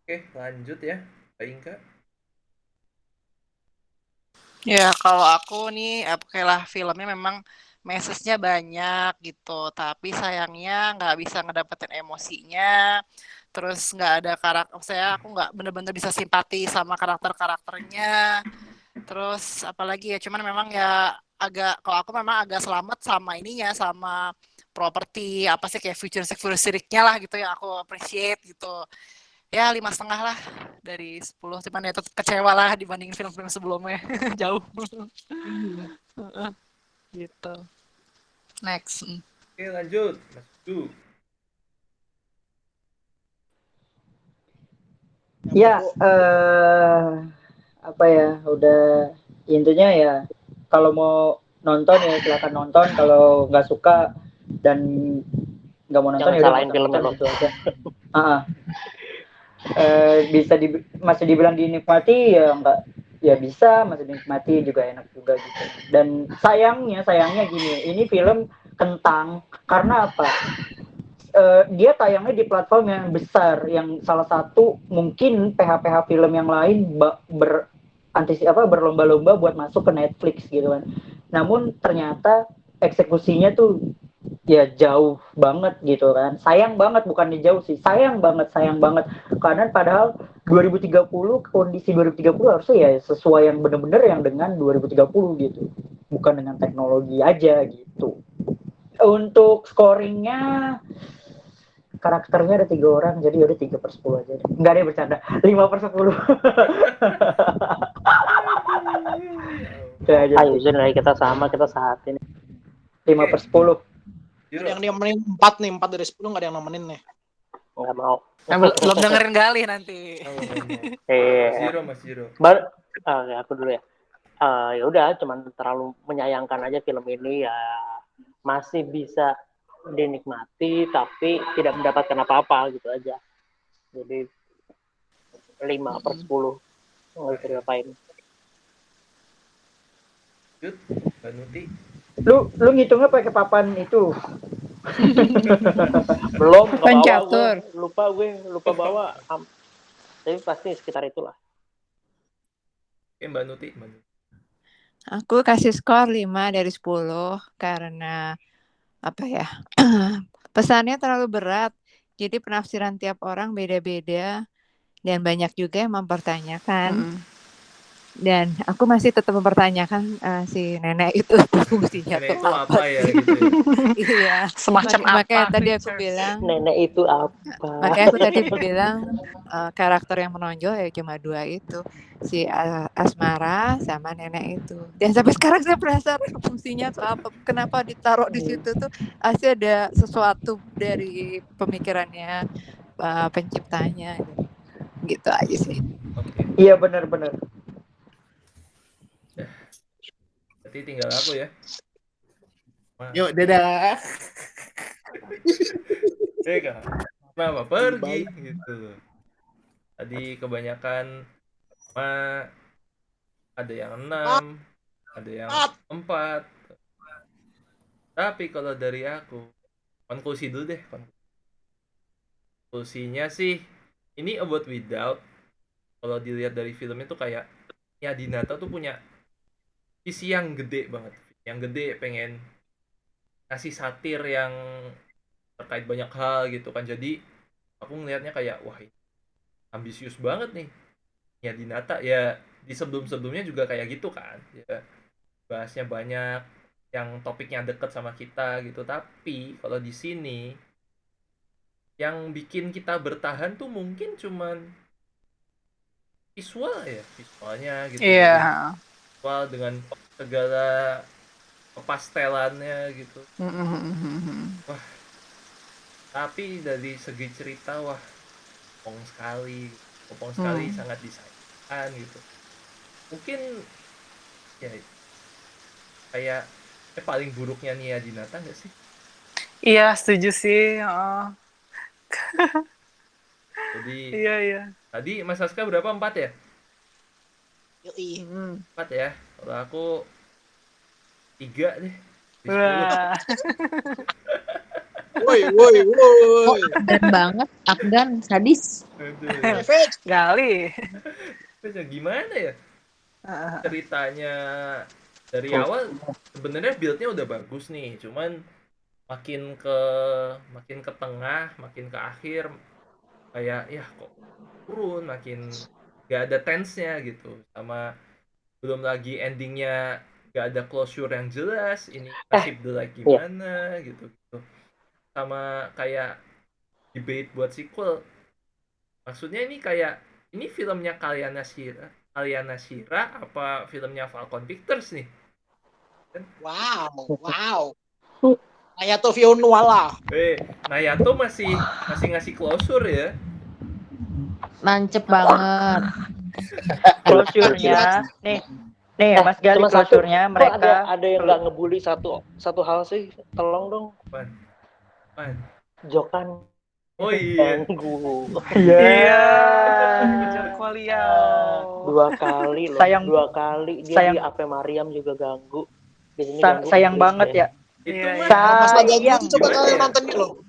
Oke, lanjut ya. Mbak Inka. Ya, kalau aku nih, oke lah, filmnya memang message-nya banyak gitu, tapi sayangnya nggak bisa ngedapetin emosinya, terus nggak ada karakter, aku nggak bener-bener bisa simpati sama karakter-karakternya, terus apalagi ya, cuman memang ya kalau aku memang agak selamat sama ininya, sama properti, apa sih, kayak futuristic-nya lah gitu, yang aku appreciate gitu. Ya 5,5 lah dari 10, cuman ya tetap kecewa lah dibandingin film-film sebelumnya. Jauh. Gitu. Next. Oke, lanjut. Mas Du. Ya, apa ya, udah intinya ya, kalau mau nonton ya silakan nonton, kalau nggak suka dan nggak mau nonton Jangan ya udah salahin nggak filmnya nonton loh. gitu aja. Masih dibilang dinikmati ya enggak, ya bisa, masih dinikmati juga, enak juga gitu. Dan sayangnya gini, ini film kentang karena apa? Dia tayangnya di platform yang besar, yang salah satu mungkin PH film yang lain berlomba-lomba buat masuk ke Netflix gitu kan. Namun ternyata eksekusinya tuh ya jauh banget gitu kan. Sayang banget, bukannya jauh sih, sayang banget karena padahal 2030, kondisi 2030 harusnya ya sesuai yang bener-bener yang dengan 2030 gitu, bukan dengan teknologi aja gitu. Untuk scoringnya, karakternya ada 3 orang, jadi udah 3/10 aja deh. Enggak deh, bercanda, 5/10. Ayo Zin, kita sama, kita saat ini. 5/10. Ada yang nemenin 4 nih, 4 dari 10 nggak ada yang nemenin nih. Nggak mau. Belum dengerin Galih nanti. Mas Jiro. Aku dulu ya. Ya udah, cuman terlalu menyayangkan aja film ini ya, masih bisa dinikmati tapi tidak mendapatkan apa-apa gitu aja. Jadi 5/10 nggak bisa diapain. Mbak Nuti. Lu ngitungnya pakai papan itu. Belum, nggak Papan bawa catur. gue lupa bawa. Tapi pasti sekitar itulah. Oke, Mbak Nuti. Aku kasih skor 5 dari 10 karena apa ya? Pesannya terlalu berat. Jadi penafsiran tiap orang beda-beda dan banyak juga yang mempertanyakan. Dan aku masih tetap mempertanyakan si nenek itu fungsinya Nenek tuh itu apa ya gitu ya? Iya. Semacam apa? Makanya tadi aku bilang. Nenek itu apa? Makanya aku tadi bilang karakter yang menonjol ya cuma 2 itu, si Asmara sama nenek itu. Dan sampai sekarang saya penasaran fungsinya tuh apa, kenapa ditaruh di situ tuh, pasti ada sesuatu dari pemikirannya penciptanya gitu aja sih. Iya benar-benar. Berarti tinggal aku ya. Yuk, dadah. Kenapa pergi gitu. Tadi kebanyakan ada yang 6, ada yang 4. Tapi kalau dari aku, konklusi dulu deh. Konklusinya sih, ini About Without. Kalau dilihat dari filmnya tuh kayak ya Dinata tuh punya visi yang gede banget. Yang gede pengen kasih satir yang terkait banyak hal gitu kan. Jadi aku ngelihatnya kayak wah ini ambisius banget nih. Ya Dinata ya di sebelum-sebelumnya juga kayak gitu kan. Ya bahasnya banyak yang topiknya deket sama kita gitu. Tapi kalau di sini yang bikin kita bertahan tuh mungkin cuman visualnya gitu. Iya. Visual dengan segala kepastelannya gitu. Wah, tapi dari segi cerita wah kopong sekali sangat disayangkan gitu. Mungkin ya kayak paling buruknya Nia Dinata nggak sih? Iya, setuju sih. Jadi Iya. Tadi Mas Saska berapa? 4 ya? Yoi. 4 ya. Kalau aku 3 deh. Wah. Woi. Afgan banget, Afgan sadis. Gali. Gimana ya? Ceritanya dari awal sebenarnya build-nya udah bagus nih, cuman makin ke tengah, makin ke akhir kayak ya kok turun, makin gak ada tense-nya gitu. Sama belum lagi endingnya gak ada closure yang jelas, ini nasib The Like gimana gitu. Sama kayak debate buat sequel. Maksudnya ini kayak ini filmnya Kalyana Shira apa filmnya Falcon Pictures nih? Wow. Hayato Fionuala. Nayato masih ngasih closure ya. Nancep banget. Closure-nya nih Mas Gali, closure-nya mereka ada yang nggak ngebully satu hal sih, tolong dong. Apaan? Jokan. Oh iya. Iya. Joko Liao. 2 kali loh. Sayang. 2 kali dia di Ape Mariam juga ganggu. Sayang banget ya. Itu Masalah ganggu sayang. itu coba kalian nonton nih loh.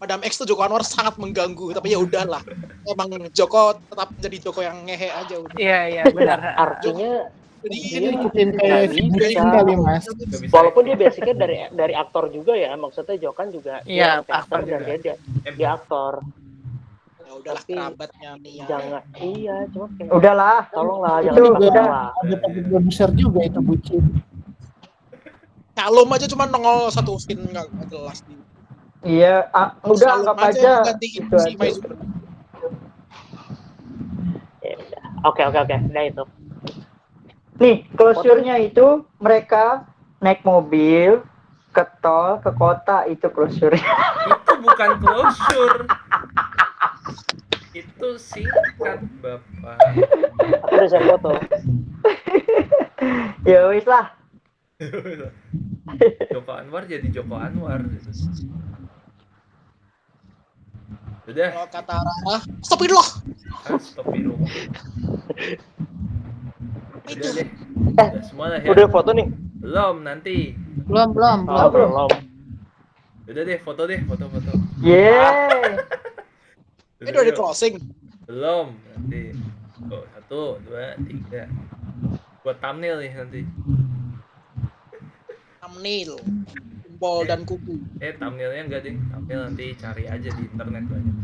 Madam X tuh Joko Anwar sangat mengganggu, tapi ya udahlah. Emang Joko tetap jadi Joko yang ngehe aja udah. Iya, benar. Artinya Dia ikutin kayak kali Mas. walaupun dia basicnya dari aktor juga ya, maksudnya Jokan juga Iya, dia aktor dan juga. dia aktor. Ya udahlah, kerabatnya nih. Jangan cuma Udahlah. Tolonglah Itu jangan dipaksa. Ada produser juga itu bucin. Kalum aja cuma nongol 1 scene nggak jelas nih. Iya, udah anggap aja gantiin itu si aja. Maizuru. Ya udah. Oke, udah itu. Nih, closure-nya itu mereka naik mobil ke tol, ke kota itu closure. Itu bukan closure. Itu singkat, Bapak. Aku udah share foto. Ya wis lah. Joko Anwar jadi Joko Anwar gitu. Udah, Kalau kata Rara, astagfirullah. astagfirullah. Udah deh. Eh, Udah semua lah ya. Udah foto nih. Belum nanti. Belum. Oh, belum. Udah deh, foto deh, foto. Yeay. Ini udah di closing. Belum nanti. Oh, 1, 2, 3. Buat thumbnail nih nanti. Thumbnail, jempol dan kuku. Thumbnailnya enggak deh. Thumbnail nanti cari aja di internet banyak.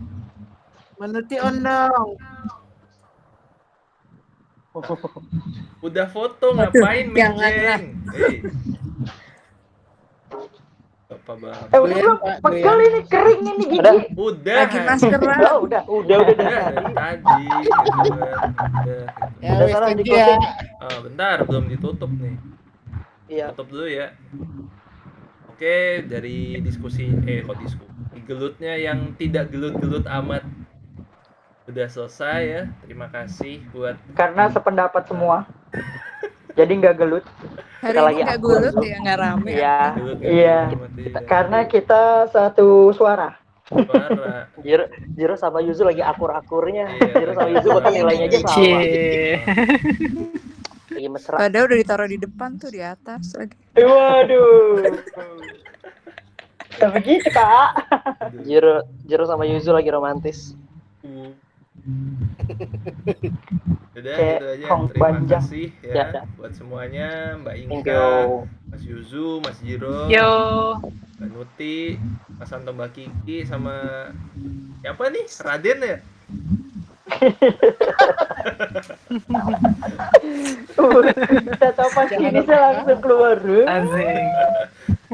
Menuti ondong. Udah foto ngapain jangan lah. mejeng? Hei. Bapak bang. Udah belum? Pegel ini, kering ini gigi. Udah. Lagi maskeran. Oh, udah. Udah Udah dari dari tadi. Gitu kan. Udah. Ya Udah wis salah thank di you ya. closing. Bentar, belum ditutup nih. Iya. Tutup dulu ya. Oke, dari diskusi gelutnya yang tidak gelut-gelut amat udah selesai ya. Terima kasih buat Karena sependapat semua. Jadi nggak gelut. Hari Kita ini lagi nggak akur, gulut Zul. ya, nggak rame. Iya. gelut Iya. Karena kita satu suara. suara. Jiro sama Yuzu lagi akur-akurnya. Iya, Jiro sama lagi Yuzu bahkan akur-akur. nilainya aja sama. Cie. Lagi mesra. Padahal udah ditaruh di depan tuh, di atas lagi. Waduh. Nah, begitu kak. Jiro sama Yuzu lagi romantis. Udah Kayak gitu aja. Hong Terima Banjang. kasih ya Ya. buat semuanya, Mbak Thank Inka, you. Mas Yuzu, Mas Jiro, Yo. Mbak Nuti, Mas Anto, Mbak Kiki, sama siapa nih? Raden ya? Kita tahu pasti bisa langsung keluar. Asik.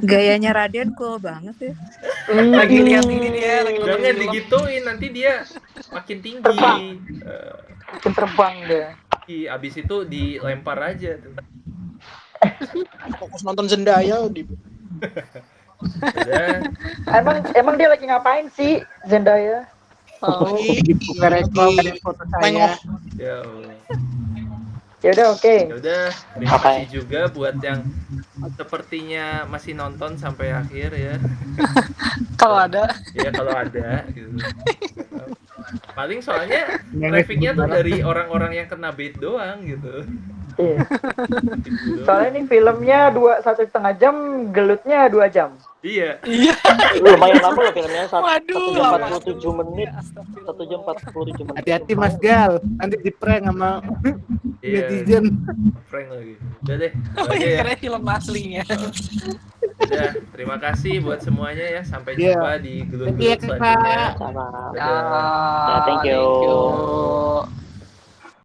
Gayanya Raden cool banget ya. Lagi lihat ini dia, lagi nonton Jangan film. digituin, nanti dia makin tinggi. Terbang. Makin terbang dia. Abis itu dilempar aja tuh. Fokus nonton Zendaya di Udah. Emang dia lagi ngapain sih Zendaya? Tahu. Buka reklam dari foto saya. Ya Allah. Ya udah oke. Ya udah, terima kasih juga buat yang sepertinya masih nonton sampai akhir ya. Kalau ada. Ya kalau ada gitu. Paling soalnya trafficnya tuh dari orang-orang yang kena bait doang gitu. Iya. Soalnya nih filmnya 1,5 jam, gelutnya 2 jam. Iya. Lumayan lama loh filmnya. 1 Waduh, jam lama. 47 menit. 1 jam 47 menit. Hati-hati Mas Gal, nanti di prank sama Iya. netizen. Prank lagi. Udah deh. Oh Aja iya, ya. karena film aslinya. Udah, terima kasih buat semuanya ya. Sampai Iya. jumpa di Thank you gelut-gelut ya, selanjutnya. Kakak. Sama. Dadah. Ya, thank you. Thank you.